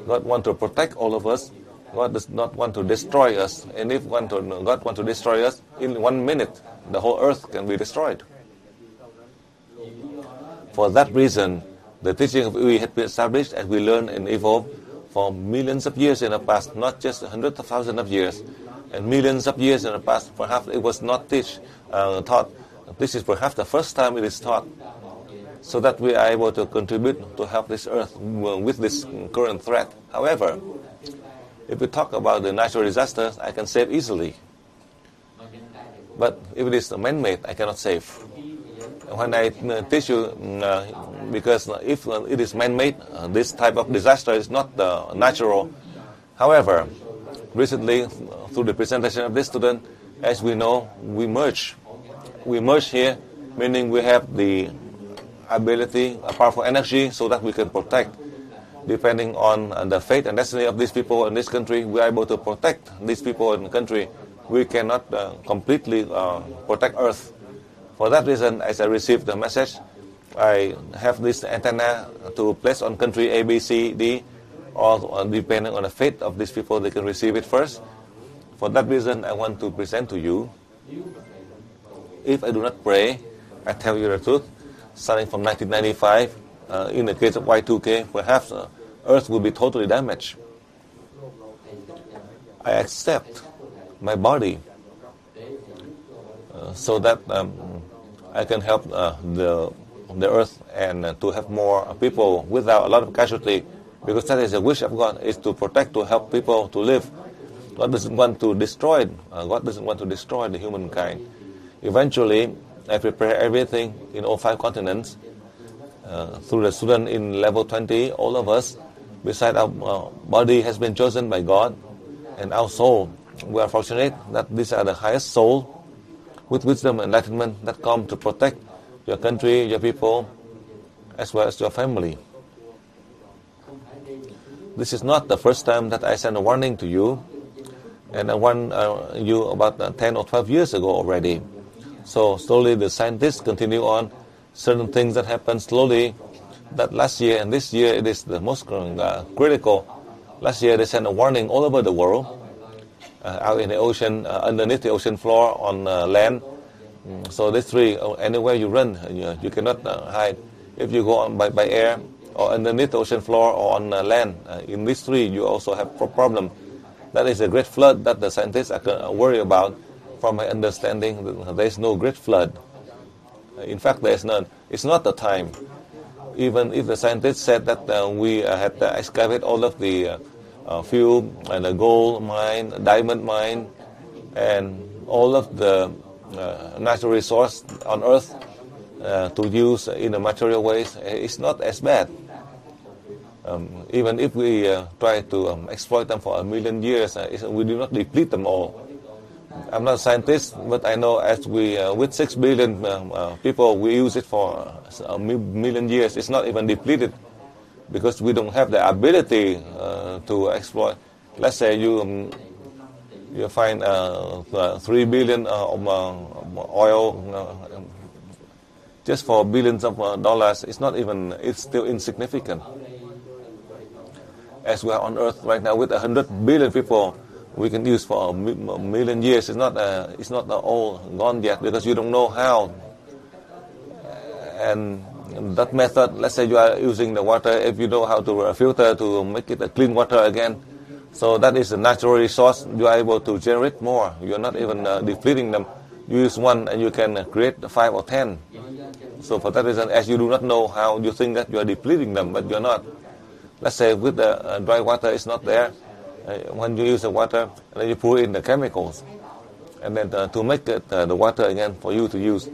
God want to protect all of us. God does not want to destroy us. And if God want to destroy us, in 1 minute, the whole earth can be destroyed. For that reason, the teaching of we had been established as we learn and evolve for millions of years in the past, not just hundreds of thousands of years. And millions of years in the past, perhaps it was not taught. This is perhaps the first time it is taught, so that we are able to contribute to help this earth with this current threat. However, if we talk about the natural disasters, I can save easily. But if it is man-made, I cannot save. When I teach you, because if it is man-made, this type of disaster is not natural. However, recently, through the presentation of this student, as we know, we merge. We merge here, meaning we have the ability, a powerful energy, so that we can protect. Depending on the fate and destiny of these people in this country, we are able to protect these people in the country. We cannot completely protect Earth. For that reason, as I received the message, I have this antenna to place on country A, B, C, D, or depending on the fate of these people, they can receive it first. For that reason, I want to present to you. If I do not pray, I tell you the truth, starting from 1995, in the case of Y2K, perhaps Earth will be totally damaged. I accept my body so that I can help the earth and to have more people without a lot of casualty, because that is a wish of God, is to protect, to help people to live. God doesn't want to destroy. God doesn't want to destroy the humankind. Eventually, I prepare everything in all 5 continents through the student in level 20. All of us, beside our body, has been chosen by God, and our soul. We are fortunate that these are the highest soul with wisdom and enlightenment that come to protect your country, your people, as well as your family. This is not the first time that I send a warning to you, and I warned you about 10 or 12 years ago already. So slowly the scientists continue on certain things that happen slowly. That last year and this year it is the most critical. Last year they sent a warning all over the world, out in the ocean, underneath the ocean floor, on land. So these 3, anywhere you run, you cannot hide. If you go on by air, or underneath the ocean floor, or on land, in these 3 you also have problem. That is a great flood that the scientists are worried about. From my understanding, there is no great flood. In fact, there is none. It's not the time. Even if the scientists said that we had excavated all of the fuel and the gold mine, diamond mine, and all of the natural resource on Earth to use in a material ways, it's not as bad. Even if we try to exploit them for 1,000,000 years, we do not deplete them all. I'm not a scientist, but I know as we, with 6 billion people, we use it for 1,000,000 years. It's not even depleted, because we don't have the ability to exploit. Let's say you find 3 billion of oil just for billions of dollars. It's not even. It's still insignificant. As we are on Earth right now with 100 billion people, we can use for 1,000,000 years. It's not all gone yet, because you don't know how. And that method, let's say you are using the water, if you know how to filter to make it a clean water again, so that is a natural resource, you are able to generate more. You are not even depleting them. You use 1 and you can create 5 or 10. So for that reason, as you do not know how, you think that you are depleting them, but you are not. Let's say with the dry water, it's not there. When you use the water, and then you pour in the chemicals, and then to make it, the water again for you to use,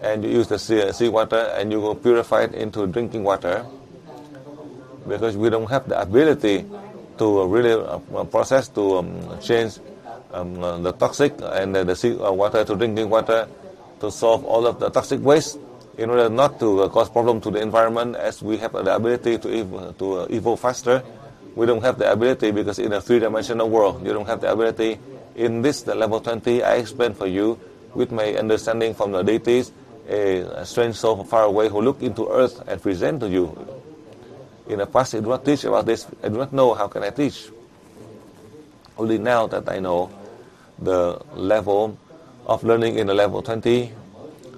and you use the sea water, and you will purify it into drinking water, because we don't have the ability to really process to change the toxic and the sea water to drinking water, to solve all of the toxic waste, in order not to cause problem to the environment, as we have the ability to evolve faster. We don't have the ability, because in a 3-dimensional world, you don't have the ability. In this, the level 20, I explained for you, with my understanding from the deities, a strange soul from far away who look into earth and present to you. In the past, I do not teach about this. I do not know how can I teach. Only now that I know the level of learning in the level 20,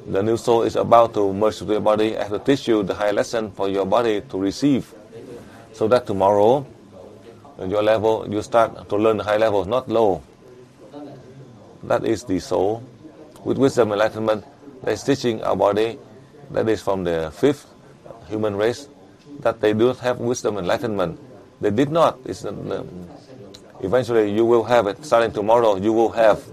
the new soul is about to merge with your body. I have to teach you the high lesson for your body to receive, so that tomorrow, your level, you start to learn the high level, not low. That is the soul with wisdom and enlightenment that is teaching our body. That is from the 5th human race, that they do not have wisdom and enlightenment. They did not. Eventually you will have it. Starting tomorrow, you will have.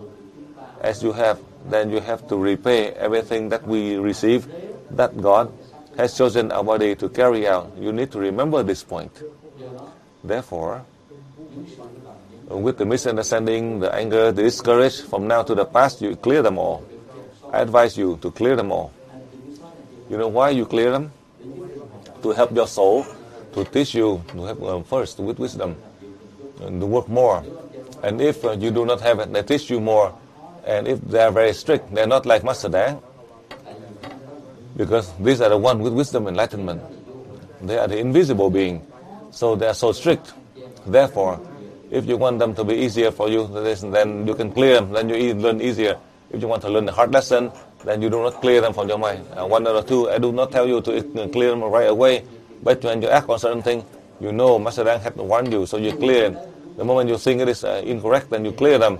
As you have, then you have to repay everything that we receive, that God has chosen our body to carry out. You need to remember this point. Therefore, with the misunderstanding, the anger, the discourage, from now to the past, you clear them all. I advise you to clear them all. You know why you clear them? To help your soul, to teach you to have first with wisdom, and to work more. And if you do not have it, they teach you more. And if they are very strict, they are not like Master Dang, because these are the one with wisdom and enlightenment. They are the invisible being, so they are so strict. Therefore, if you want them to be easier for you, then you can clear them, then you learn easier. If you want to learn the hard lesson, then you do not clear them from your mind. 1 or 2, I do not tell you to clear them right away, but when you act on certain thing, you know Master Dang had warned you, so you clear it. The moment you think it is incorrect, then you clear them.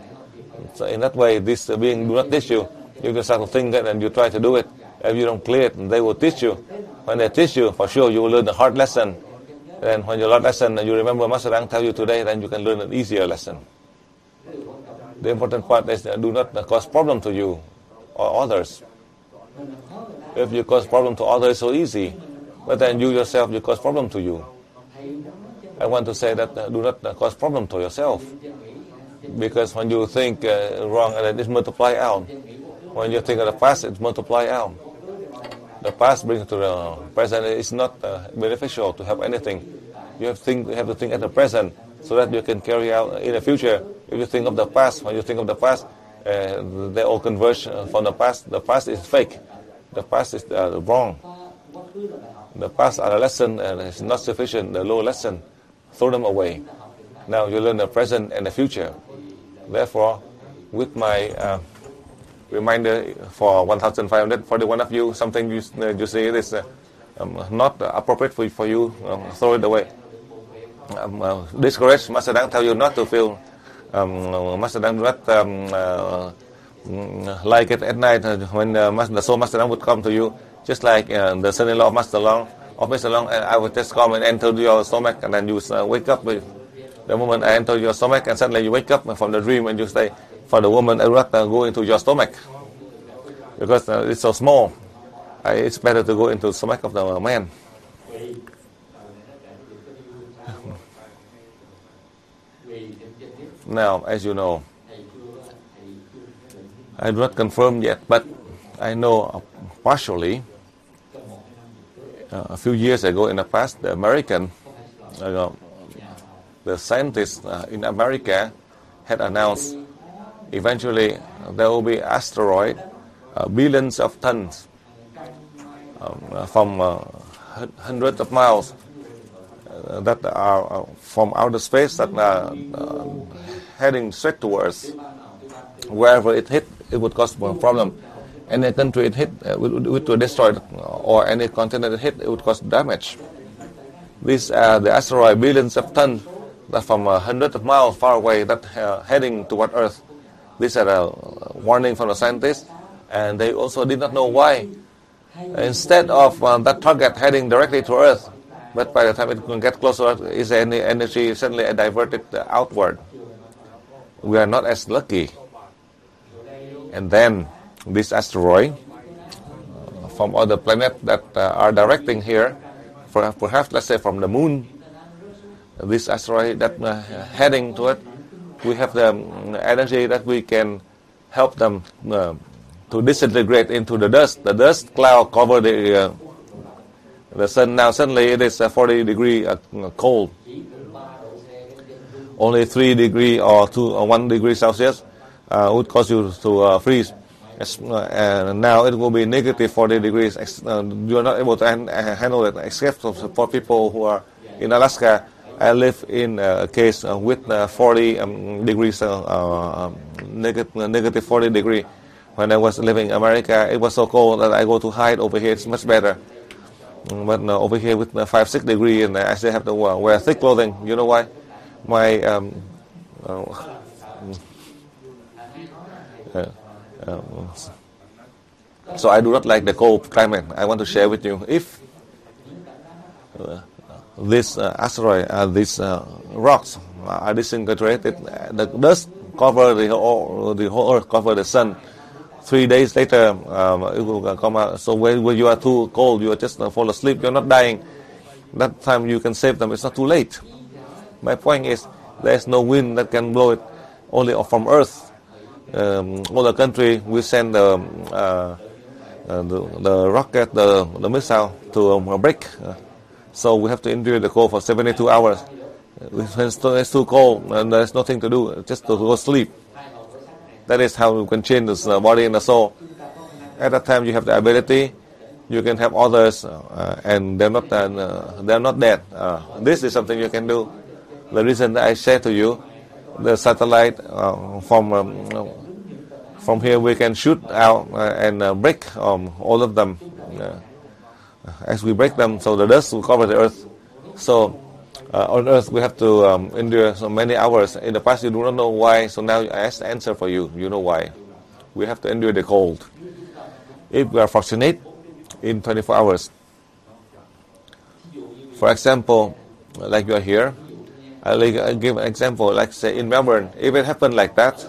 So in that way, this being do not teach you. You just have to think it and you try to do it. If you don't clear it, they will teach you. When they teach you, for sure you will learn the hard lesson. Then when you learn lesson and you remember Master Dang tell you today, then you can learn an easier lesson. The important part is do not cause problem to you or others. If you cause problem to others, it's so easy. But then you yourself, you cause problem to you. I want to say that do not cause problem to yourself. Because when you think wrong, and then it multiply out. When you think of the past, it multiply out. The past brings to the present. It's not beneficial to have anything. You have to think at the present so that you can carry out in the future. If you think of the past, when you think of the past, they all converge from the past. The past is fake. The past is wrong. The past are a lesson and it's not sufficient. The low lesson, throw them away. Now you learn the present and the future. Therefore, with my reminder for 1,541 of you, something you say is not appropriate for you, throw it away. Discourage, Master Dang tell you not to feel. Master Dang do not like it at night when the soul Master Dang would come to you, just like the son-in-law of Master Long, Mr. Long, and I would just come and enter your stomach, and then you wake up with the moment I enter your stomach, and suddenly you wake up from the dream, and you say, for the woman, I would not go into your stomach because it's so small. It's better to go into the stomach of the man. Now, as you know, I do not confirm yet, but I know partially. A few years ago in the past, the American, the scientists in America had announced eventually there will be asteroid billions of tons from hundreds of miles that are from outer space that are heading straight towards. Wherever it hit, it would cause a problem. Any country it hit would destroy it, or any continent it hit, it would cause damage. These are the asteroid billions of tons that from hundreds of miles far away that heading toward Earth. These are a warning from the scientists, and they also did not know why. Instead of that target heading directly to Earth, but by the time it can get closer, is any energy suddenly diverted outward. We are not as lucky. And then this asteroid from other planets that are directing here, perhaps let's say from the moon, this asteroid that heading to it, we have the energy that we can help them to disintegrate into the dust. The dust cloud cover the sun. Now suddenly it is 40 degree cold. Only 3 degree or 1 degree Celsius would cause you to freeze. Now it will be negative 40 degrees. You are not able to handle it, except for people who are in Alaska. I live in a case with 40 degrees, negative 40 degree. When I was living in America, it was so cold that I go to hide over here. It's much better. But over here with 5-6 degree, and I still have to wear thick clothing. You know why? My so I do not like the cold climate. I want to share with you. If this asteroid, these rocks are disintegrated, the dust cover the whole Earth, cover the sun. 3 days later, it will come out. So when you are too cold, you are just fall asleep. You're not dying. That time you can save them. It's not too late. My point is, there's no wind that can blow it, only from Earth. All the country we send the rocket, the missile to break. So we have to endure the cold for 72 hours. When it's too cold and there's nothing to do, just to go sleep. That is how you can change the body and the soul. At that time, you have the ability. You can help others, and they're not dead. This is something you can do. The reason that I share to you, the satellite from here we can shoot out and break all of them. As we break them, so the dust will cover the Earth. So on Earth we have to endure so many hours. In the past you do not know why, so now I ask the answer for you. You know why. we have to endure the cold. If we are fortunate, in 24 hours. For example, like you are here, I'll give an example, like say in Melbourne, if it happened like that,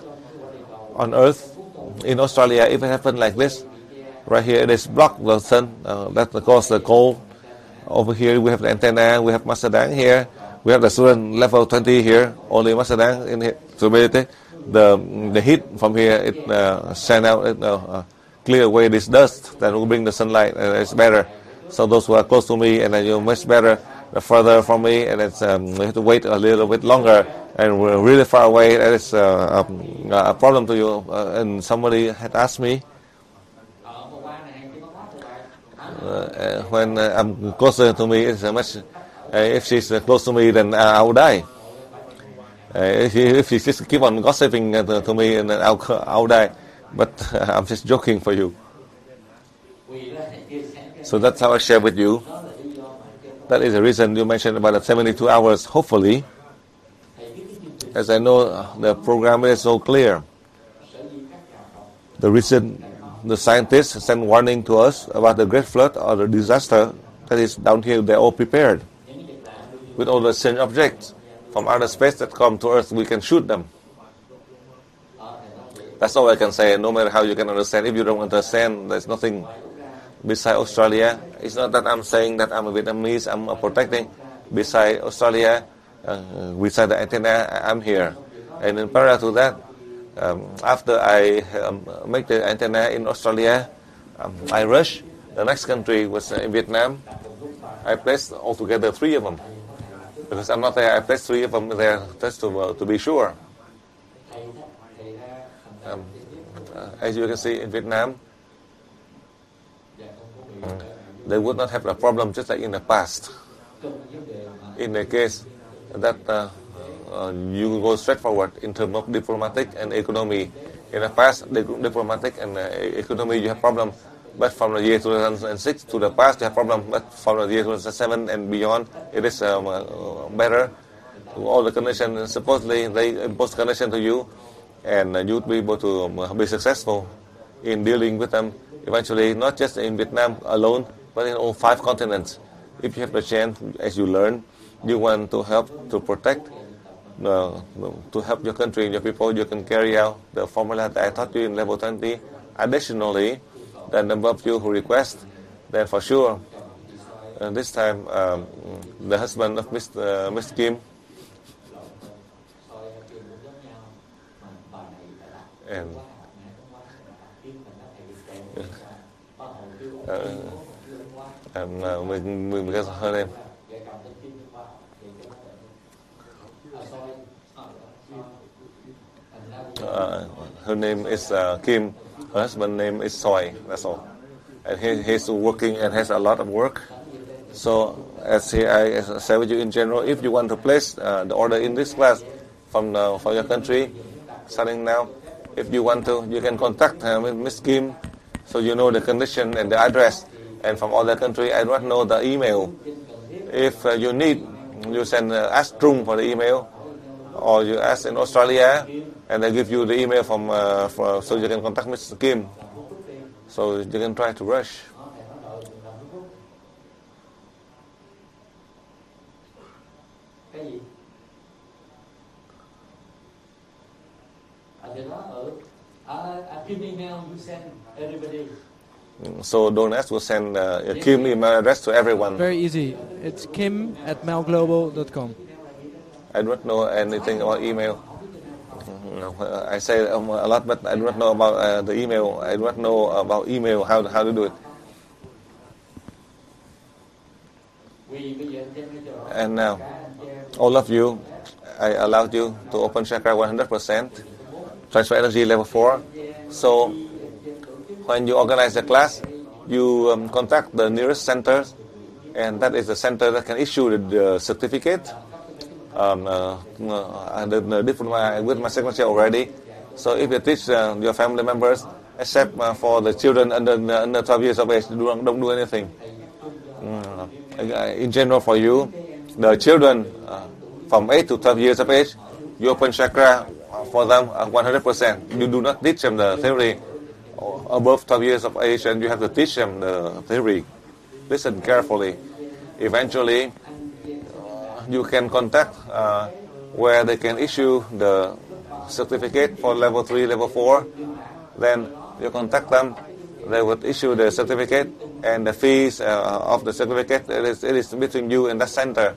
on Earth, in Australia, if it happened like this, right here it is blocked the sun, that causes the cold. Over here we have the antenna, we have NHtemNG here, we have the student level 20 here, only NHtemNG in here. So basically, the heat from here, it send out, it clear away this dust, then will bring the sunlight, and it's better. So those who are close to me, and then you're much better. Further from me, and it's we have to wait a little bit longer, and we're really far away. That is a problem to you. And somebody had asked me when I'm closer to me, it's much. If she's close to me, then I will die. If she just keep on gossiping to me, and then I'll die. But I'm just joking for you. So that's how I share with you. That is the reason you mentioned about the 72 hours, hopefully. As I know, the program is so clear. The reason the scientists send warning to us about the great flood or the disaster that is down here, they're all prepared. With all the CİNH objects from outer space that come to Earth, we can shoot them. That's all I can say, no matter how you can understand. If you don't understand, there's nothing. Beside Australia, it's not that I'm saying that I'm a Vietnamese, I'm protecting. Beside Australia, beside the antenna, I'm here. And in parallel to that, after I make the antenna in Australia, I rush. The next country was in Vietnam. I placed altogether 3 of them. Because I'm not there, I placed 3 of them there just to be sure. As you can see in Vietnam, they would not have a problem just like in the past. In the case that you go straight forward in terms of diplomatic and economy. In the past, diplomatic and economy you have problem, but from the year 2006 to the past you have problem, but from the year 2007 and beyond it is better. All the conditions, supposedly they impose condition to you, and you would be able to be successful in dealing with them. Eventually, not just in Vietnam alone, but in all 5 continents. If you have the chance, as you learn, you want to help to protect, to help your country and your people, you can carry out the formula that I taught you in level 20. Additionally, the number of you who request, then for sure, this time, the husband of Miss Kim, and because her name. Her name is Kim. Her husband's name is Soy. That's all. And he's working and has a lot of work. So as I said with you in general, if you want to place the order in this class from for your country, starting now, if you want to, you can contact Miss Kim, so you know the condition and the address. And from other country, I do not know the email. If you need, you send ask TRONG for the email, or you ask in Australia, and they give you the email from so you can contact Mr. Kim. So you can try to rush. So don't ask to send Kim email address to everyone. Very easy. It's kim@melglobal.com. I do not know anything about email. I say a lot, but I do not know about the email. I do not know about email, how to do it. And now, all of you, I allowed you to open chakra 100%, transfer energy level 4. So when you organize the class, you contact the nearest center, and that is the center that can issue the certificate. The diploma with my signature already. So if you teach your family members, except for the children under 12 years of age, don't do anything. In general, for you, the children from 8 to 12 years of age, you open chakra for them 100%. You do not teach them the theory. above 12 years of age, and you have to teach them the theory. Listen carefully. Eventually, you can contact where they can issue the certificate for level 3, level 4. Then you contact them. They would issue the certificate, and the fees of the certificate, it is between you and the center.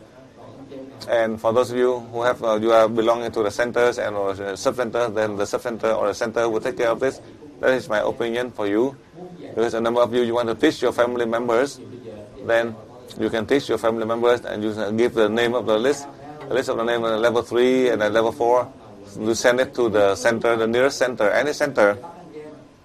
And for those of you who have you are belonging to the centers and or sub-center, then the sub-center or the center will take care of this. That is my opinion for you. Because a number of you want to teach your family members, then you can teach your family members, and you give the name of the list of the name of the level 3 and the level 4. You send it to the center, the nearest center, any center.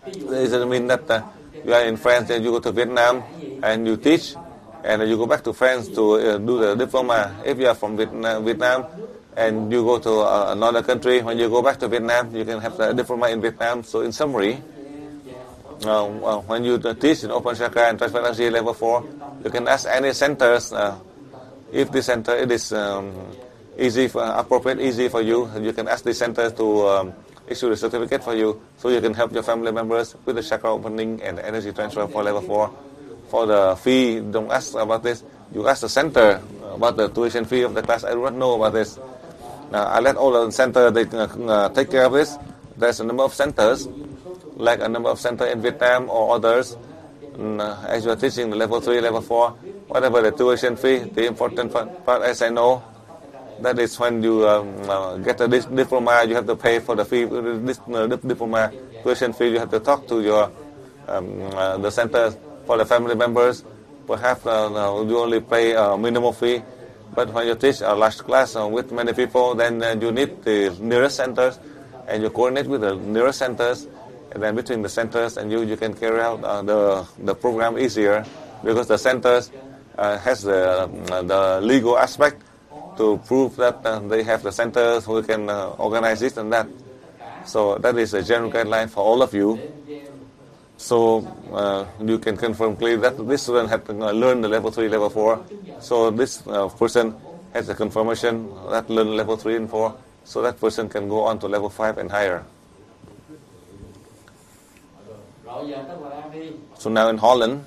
It doesn't mean that you are in France and you go to Vietnam and you teach, and you go back to France to do the diploma. If you are from Vietnam and you go to another country, when you go back to Vietnam, you can have the diploma in Vietnam. So in summary, when you teach in Open Chakra and Transfer Energy level 4, you can ask any centers if the center it is easy for you. You can ask the center to issue the certificate for you, so you can help your family members with the chakra opening and the energy transfer for level 4. For the fee, don't ask about this. You ask the center about the tuition fee of the class. I do not know about this. I let all the center they take care of this. There's a number of centers, like a number of centers in Vietnam or others. As you are teaching the level 3, level 4, whatever the tuition fee, the important part, as I know, that is when you get a diploma, you have to pay for the fee. This diploma tuition fee, you have to talk to your the center. For the family members, perhaps you only pay a minimal fee. But when you teach a large class with many people, then you need the nearest centers, and you coordinate with the nearest centers, and then between the centers and you can carry out the program easier, because the centers has the legal aspect to prove that they have the centers who can organize this and that. So that is a general guideline for all of you. So you can confirm clearly that this student had learned the level 3, level 4. So this person has a confirmation that learned level 3 and 4. So that person can go on to level 5 and higher. So now in Holland.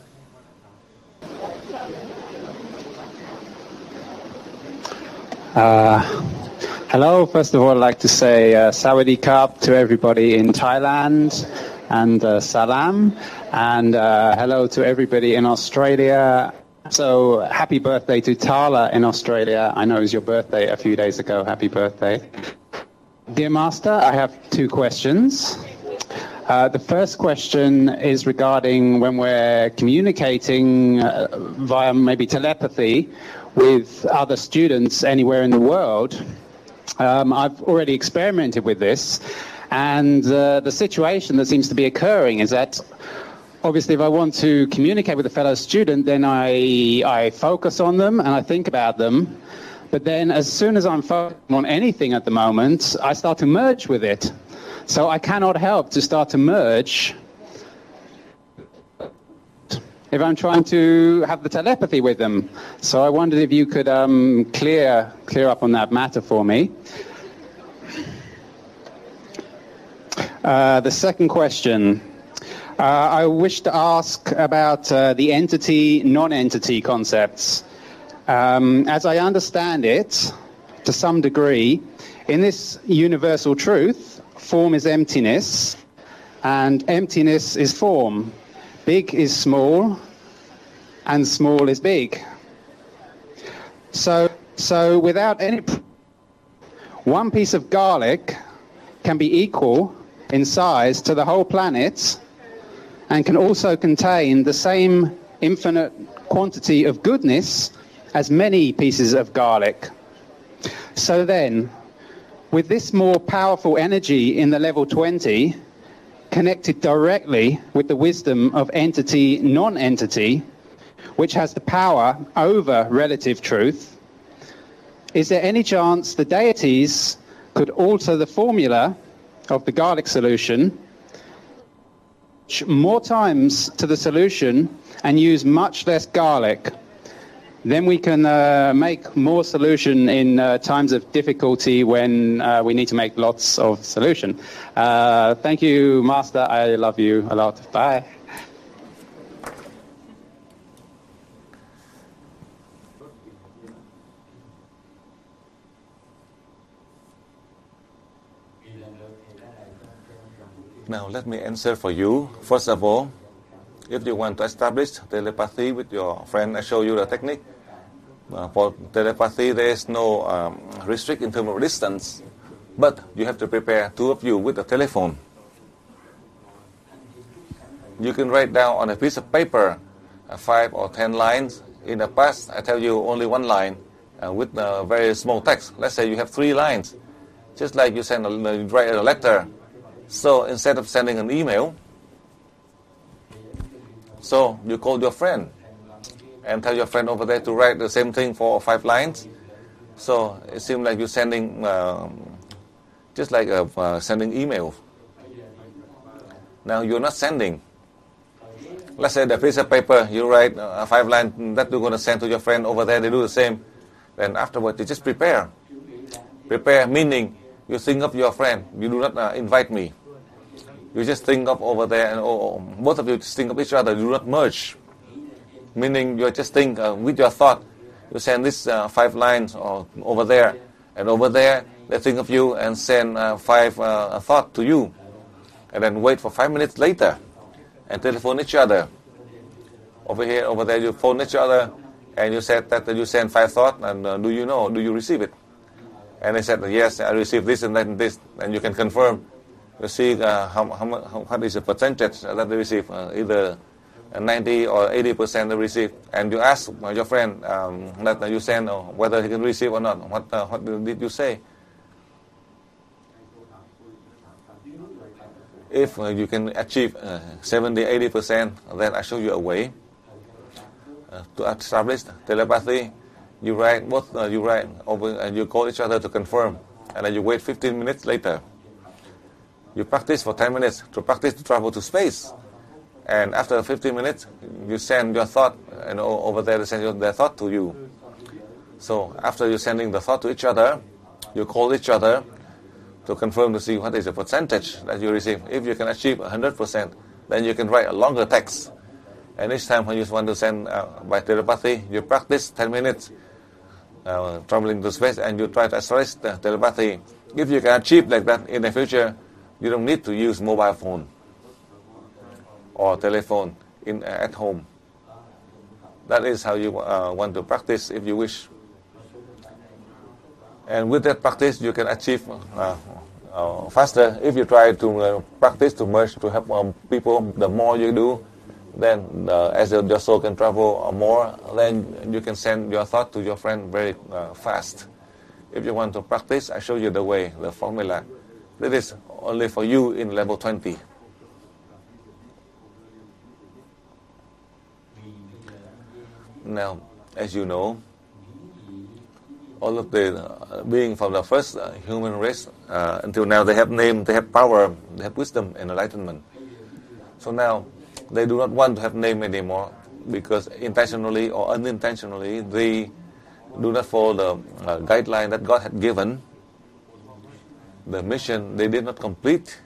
Hello. First of all, I'd like to say Sawadee Krap to everybody in Thailand, and Salam, and hello to everybody in Australia. So happy birthday to Tala in Australia. I know it was your birthday a few days ago. Happy birthday. Dear Master, I have 2 questions. The first question is regarding when we're communicating via maybe telepathy with other students anywhere in the world. I've already experimented with this. And the situation that seems to be occurring is that, obviously, if I want to communicate with a fellow student, then I focus on them and I think about them. But then as soon as I'm focusing on anything at the moment, I start to merge with it. So I cannot help to start to merge if I'm trying to have the telepathy with them. So I wondered if you could clear up on that matter for me. The second question, I wish to ask about the entity, non-entity concepts. As I understand it, to some degree, in this universal truth, form is emptiness, and emptiness is form. Big is small, and small is big. So without any... one piece of garlic can be equal in size to the whole planet, and can also contain the same infinite quantity of goodness as many pieces of garlic. So then, with this more powerful energy in the level 20, connected directly with the wisdom of entity, non-entity, which has the power over relative truth, is there any chance the deities could alter the formula of the garlic solution more times to the solution and use much less garlic, then we can make more solution in times of difficulty when we need to make lots of solution. Thank you, Master. I love you a lot. Bye. Now let me answer for you. First of all, if you want to establish telepathy with your friend, I show you the technique. For telepathy, there is no restrict in terms of distance, but you have to prepare two of you with a telephone. You can write down on a piece of paper 5 or 10 lines. In the past, I tell you only one line with very small text. Let's say you have 3 lines, just like you write a letter. So instead of sending an email, so you call your friend and tell your friend over there to write the same thing 4 or 5 lines. So it seems like you're sending, just like sending email. Now you're not sending. Let's say the piece of paper, you write 5 lines that you're going to send to your friend over there, they do the same. Then afterwards, you just prepare. Prepare meaning you think of your friend, you do not invite me. You just think of over there, and both of you just think of each other, you do not merge. Meaning you just think with your thought, you send this 5 lines over there, and over there they think of you and send 5 thoughts to you. And then wait for 5 minutes later and telephone each other. Over here, over there, you phone each other, and you said that you send 5 thoughts, and do you receive it? And they said, yes, I received this and that and this, and you can confirm. You see what is the percentage that they receive, either 90 or 80% they receive. And you ask your friend that you send whether he can receive or not. What did you say? If you can achieve 70-80%, then I show you a way to establish telepathy. You write over, and you call each other to confirm, and then you wait 15 minutes later. You practice for 10 minutes to practice to travel to space, and after 15 minutes, you send your thought, and over there they send their thought to you. So after you're sending the thought to each other, you call each other to confirm to see what is the percentage that you receive. If you can achieve 100%, then you can write a longer text. And each time when you want to send by telepathy, you practice 10 minutes. Traveling to space, and you try to establish the telepathy. If you can achieve like that in the future, you don't need to use mobile phone or telephone at home. That is how you want to practice if you wish. And with that practice, you can achieve faster. If you try to practice to merge to help people, the more you do, then as your soul can travel more, then you can send your thought to your friend very fast. If you want to practice, I show you the way, the formula. That is only for you in level 20. Now, as you know, all of the being from the first human race until now, they have name, they have power, they have wisdom and enlightenment. So now, they do not want to have name anymore because intentionally or unintentionally they do not follow the guideline that God had given. The mission they did not complete.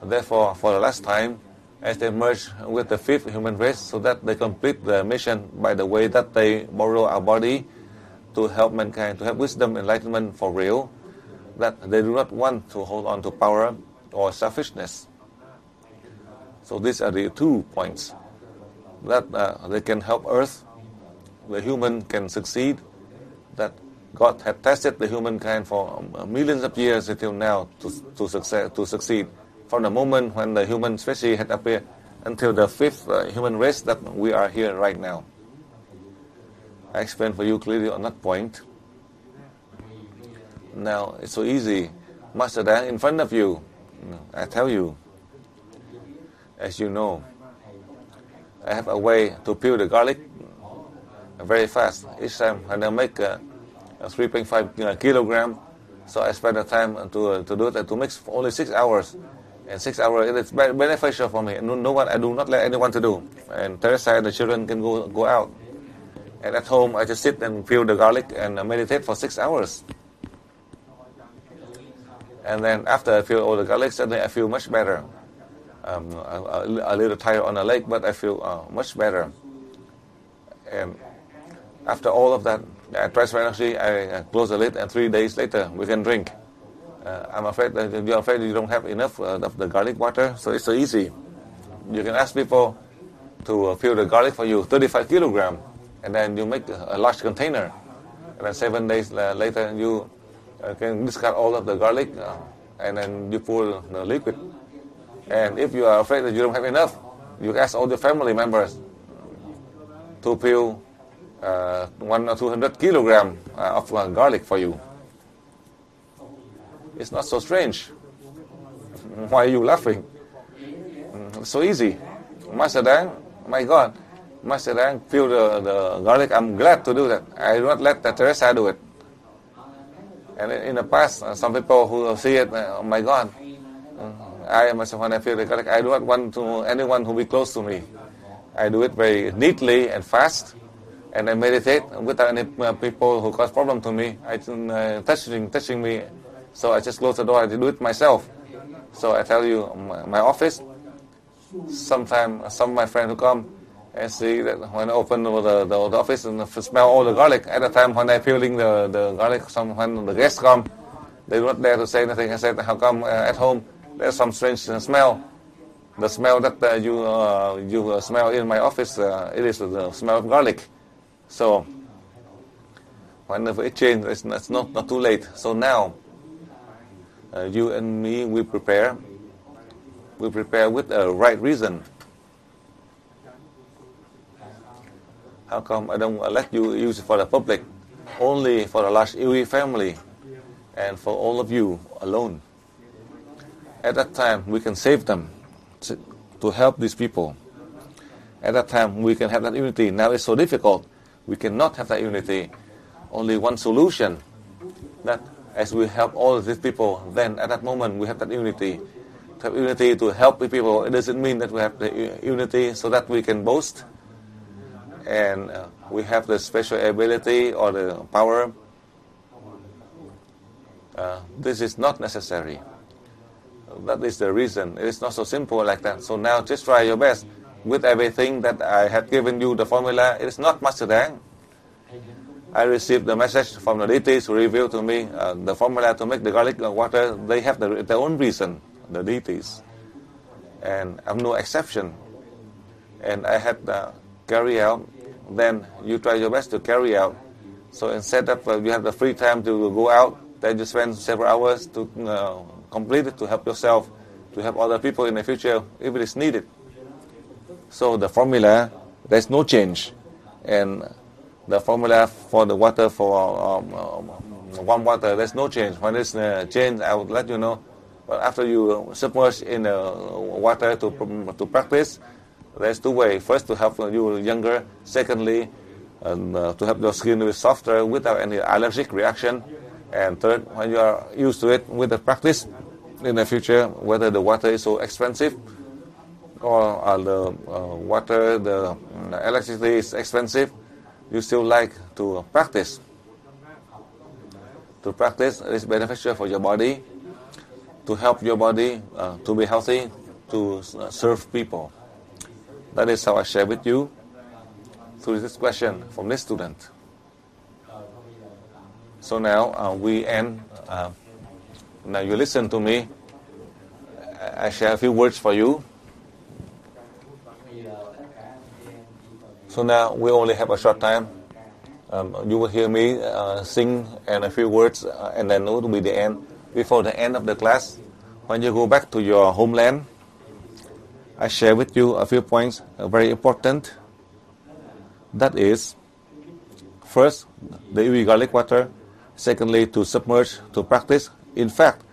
Therefore, for the last time, as they merge with the 5th human race, so that they complete the mission by the way that they borrow our body to help mankind, to have wisdom, enlightenment for real, that they do not want to hold on to power or selfishness. So these are the 2 points that they can help Earth, the human can succeed, that God had tested the humankind for millions of years until now to succeed. From the moment when the human species had appeared until the 5th human race that we are here right now. I explained for you clearly on that point. Now, it's so easy. Master Dan in front of you, I tell you, as you know, I have a way to peel the garlic very fast. Each time when I make 3.5 kilogram, so I spend the time to do it, to mix for only 6 hours. And 6 hours, it is beneficial for me. No one, I do not let anyone to do. And Teresa and the children can go out. And at home, I just sit and feel the garlic and meditate for 6 hours. And then after I feel all the garlic, suddenly I feel much better. A little tired on the leg, but I feel much better. And after all of that, I transfer energy, I close the lid, and 3 days later, we can drink. I'm afraid that you're afraid you don't have enough of the garlic water, so it's so easy. You can ask people to fill the garlic for you, 35 kilograms, and then you make a large container. And then 7 days later, you can discard all of the garlic, and then you pour the liquid. And if you are afraid that you don't have enough, you ask all your family members to fill 100 or 200 kilograms of garlic for you. It's not so strange. Why are you laughing? It's so easy. Master Dang, my God, Master Dang, fill the garlic. I'm glad to do that. I do not let Teresa do it. And in the past, some people who see it, oh my God, I myself, when I feel the garlic, I do not want anyone who be close to me. I do it very neatly and fast, and I meditate without any people who cause problem to me. Touching me. So I just close the door. I do it myself. So I tell you, my office. Sometimes some of my friends who come and see that when I open the office and smell all the garlic. At the time when I peeling the garlic, when the guests come, they do not dare to say anything. I said, how come at home there's some strange smell? The smell that you smell in my office, it is the smell of garlic. So whenever it changes, it's not too late. So now, you and me, we prepare with a right reason. How come I don't let you use it for the public? Only for the large Iwi family and for all of you alone. At that time, we can save them to help these people. At that time, we can have that unity. Now it's so difficult. We cannot have that unity. Only one solution, that as we help all of these people, then at that moment we have that unity. To have unity to help the people, it doesn't mean that we have the unity so that we can boast and we have the special ability or the power. This is not necessary. That is the reason. It is not so simple like that. So now just try your best with everything that I had given you the formula. It is not Master Dang. I received the message from the deities who revealed to me the formula to make the garlic water. They have their own reason, the deities. And I'm no exception. And I had carry out. Then you try your best to carry out. So instead of you have the free time to go out, then you spend several hours to complete it, to help yourself, to help other people in the future if it is needed. So the formula, there's no change. And the formula for the water, for warm water, there's no change. When it's changed, I would let you know. But after you submerge in water to practice, there's two ways. First, to help you younger. Secondly, to help your skin to be softer without any allergic reaction. And third, when you are used to it with the practice in the future, whether the water is so expensive or the water, the electricity is expensive, you still like to practice. To practice is beneficial for your body, to help your body to be healthy, to serve people. That is how I share with you through this question from this student. So now we end. Now you listen to me. I share a few words for you. So now we only have a short time. You will hear me sing and a few words, and then it will be the end. Before the end of the class, when you go back to your homeland, I share with you a few points, very important. That is, first, the Iwi garlic water. Secondly, to submerge, to practice. In fact,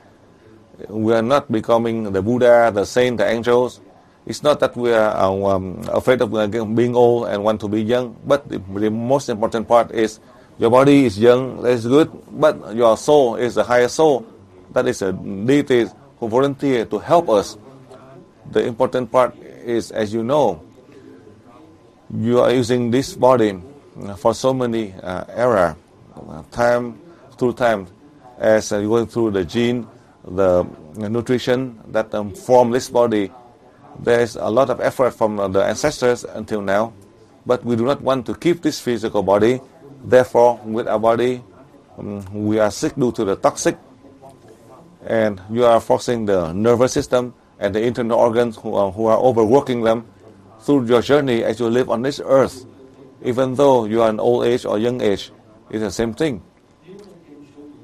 we are not becoming the Buddha, the saint, the angels. It's not that we are afraid of being old and want to be young, but the most important part is your body is young, that is good, but your soul is the higher soul. That is a deity who volunteer to help us. The important part is, as you know, you are using this body for so many era, time through time, as you're going through the gene, the nutrition that form this body. There's a lot of effort from the ancestors until now, but we do not want to keep this physical body. Therefore, with our body, we are sick due to the toxic, and you are forcing the nervous system and the internal organs who are overworking them through your journey as you live on this earth. Even though you are in old age or young age, it's the same thing.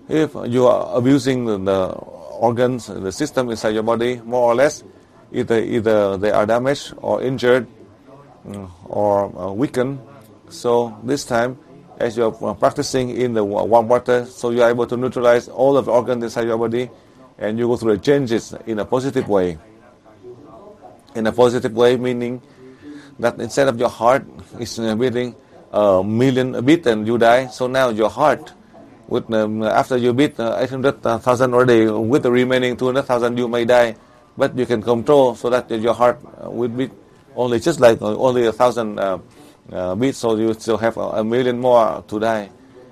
If you are abusing the organs, the system inside your body, more or less, either they are damaged or injured or weakened. So this time, as you are practicing in the warm water, so you are able to neutralize all of the organs inside your body, and you go through the changes in a positive way. In a positive way, meaning that instead of your heart is beating a million beat and you die, so now your heart, with after you beat 800,000 already, with the remaining 200,000 you may die, but you can control so that your heart will beat only just like only 1,000 beats, so you still have a million more to die.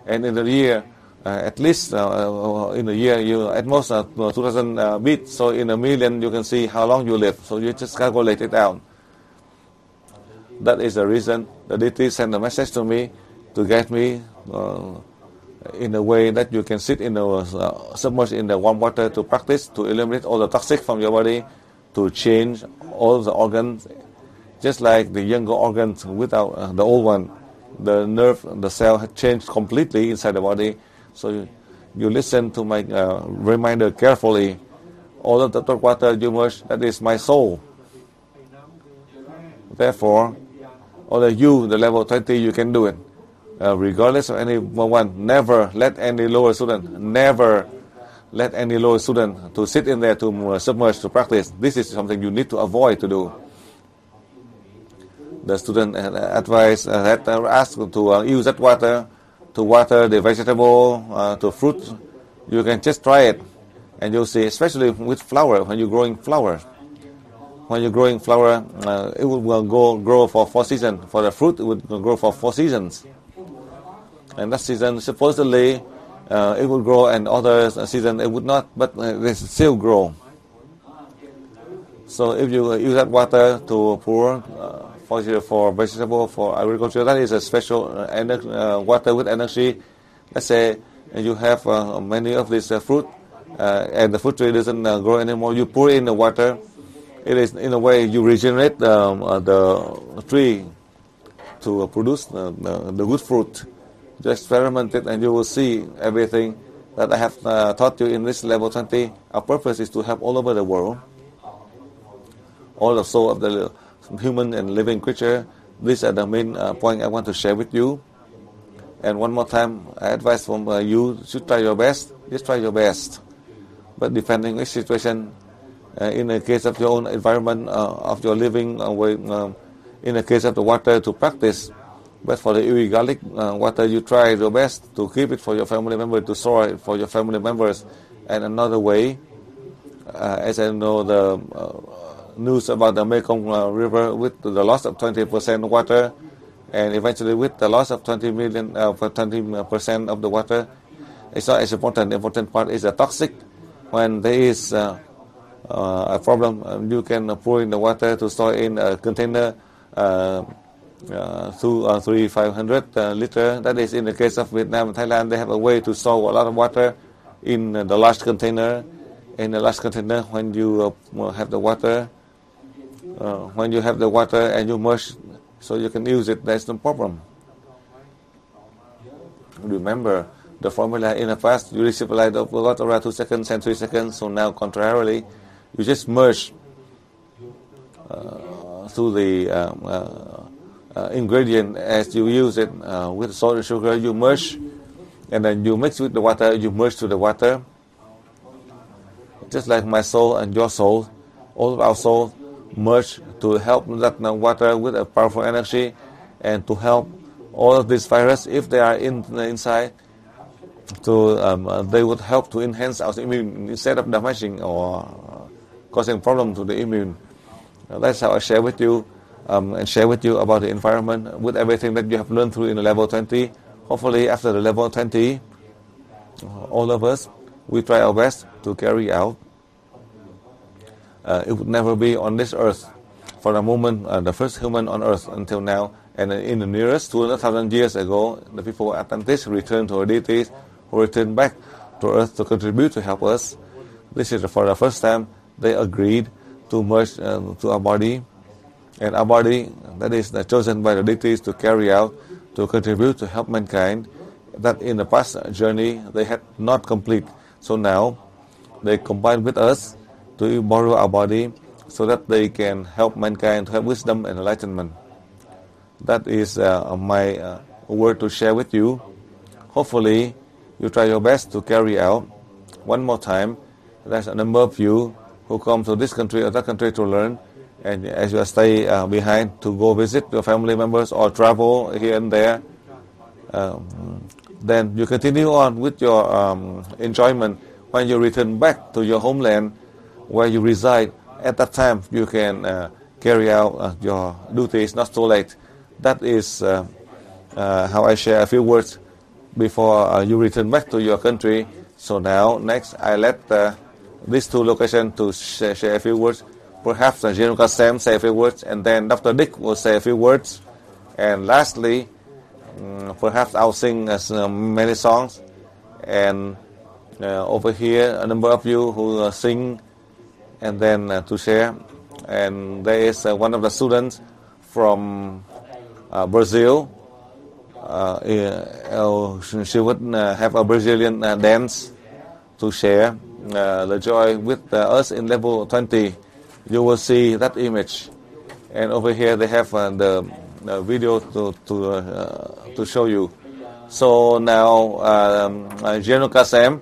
And in the year, at least in a year, you at most 2,000 beats, so in a million you can see how long you live, so you just calculate it out. That is the reason the deity sent a message to me to guide me in a way that you can sit in the submerged in the warm water to practice, to eliminate all the toxic from your body, to change all the organs, just like the younger organs without the old one. The nerve, the cell had changed completely inside the body. So you listen to my reminder carefully. All of the third water you merge, that is my soul. Therefore, only you, the level 20, you can do it. Regardless of anyone, never let any lower student, to sit in there to submerge to practice. This is something you need to avoid to do. The student advised asked to use that water to water the vegetable, to fruit. You can just try it, and you'll see, especially with flower, when you're growing flower. When you're growing flower, it will grow for 4 seasons. For the fruit, it would grow for 4 seasons. And that season, supposedly, it would grow, and other season it would not, but they still grow. So if you use that water to pour for vegetable, for agriculture, that is a special water with energy. Let's say you have many of these fruit, and the fruit tree doesn't grow anymore. You pour in the water. It is, in a way, you regenerate the tree to produce the good fruit. Just experiment it, and you will see everything that I have taught you in this level 20. Our purpose is to help all over the world, all the soul of the human and living creature. These are the main point I want to share with you. And one more time, I advise from you should try your best. Just try your best. But depending which situation, in the case of your own environment, of your living way, in the case of the water, to practice. But for the irregardless water, you try your best to keep it for your family members, to store it for your family members. And another way, as I know the news about the Mekong River with the loss of 20% water, and eventually with the loss of 20% of the water, it's not as important. The important part is the toxic. When there is a problem, you can pour in the water to store in a container, 500 liter. That is in the case of Vietnam and Thailand. They have a way to store a lot of water in the large container. In the large container, when you have the water, and you merge, so you can use it, there's no problem. Remember the formula in the past, you receive a light of around 2 seconds and 3 seconds. So now, contrarily, you just merge through the ingredient as you use it with salt and sugar. You merge, and then you mix with the water. You merge to the water, just like my soul and your soul, all of our soul merge to help that water with a powerful energy, and to help all of these viruses, if they are inside, to they would help to enhance our immune instead of damaging or causing problem to the immune. That's how I share with you and share with you about the environment with everything that you have learned through in the level 20. Hopefully, after the level 20, all of us, we try our best to carry out. It would never be on this earth for the moment, the first human on earth until now. And in the nearest 200,000 years ago, the people of Atlantis returned to our deities, who returned back to earth to contribute to help us. This is for the first time they agreed to merge to our body. And our body, that is chosen by the deities to carry out, to contribute to help mankind, that in the past journey they had not complete. So now they combine with us to borrow our body so that they can help mankind to have wisdom and enlightenment. That is my word to share with you. Hopefully you try your best to carry out. One more time, there's a number of you who come to this country or that country to learn, and as you stay behind to go visit your family members or travel here and there, then you continue on with your enjoyment. When you return back to your homeland where you reside, at that time you can carry out your duties, not too late. That is how I share a few words before you return back to your country. So now, next, I let these two locations to share a few words. Perhaps Jean-Luc Sam say a few words, and then Dr. Dick will say a few words. And lastly, perhaps I'll sing many songs. And over here, a number of you who sing and then to share. And there is one of the students from Brazil. She would have a Brazilian dance to share the joy with us in level 20. You will see that image, and over here they have the video to show you. So now, Jean-Luc Sam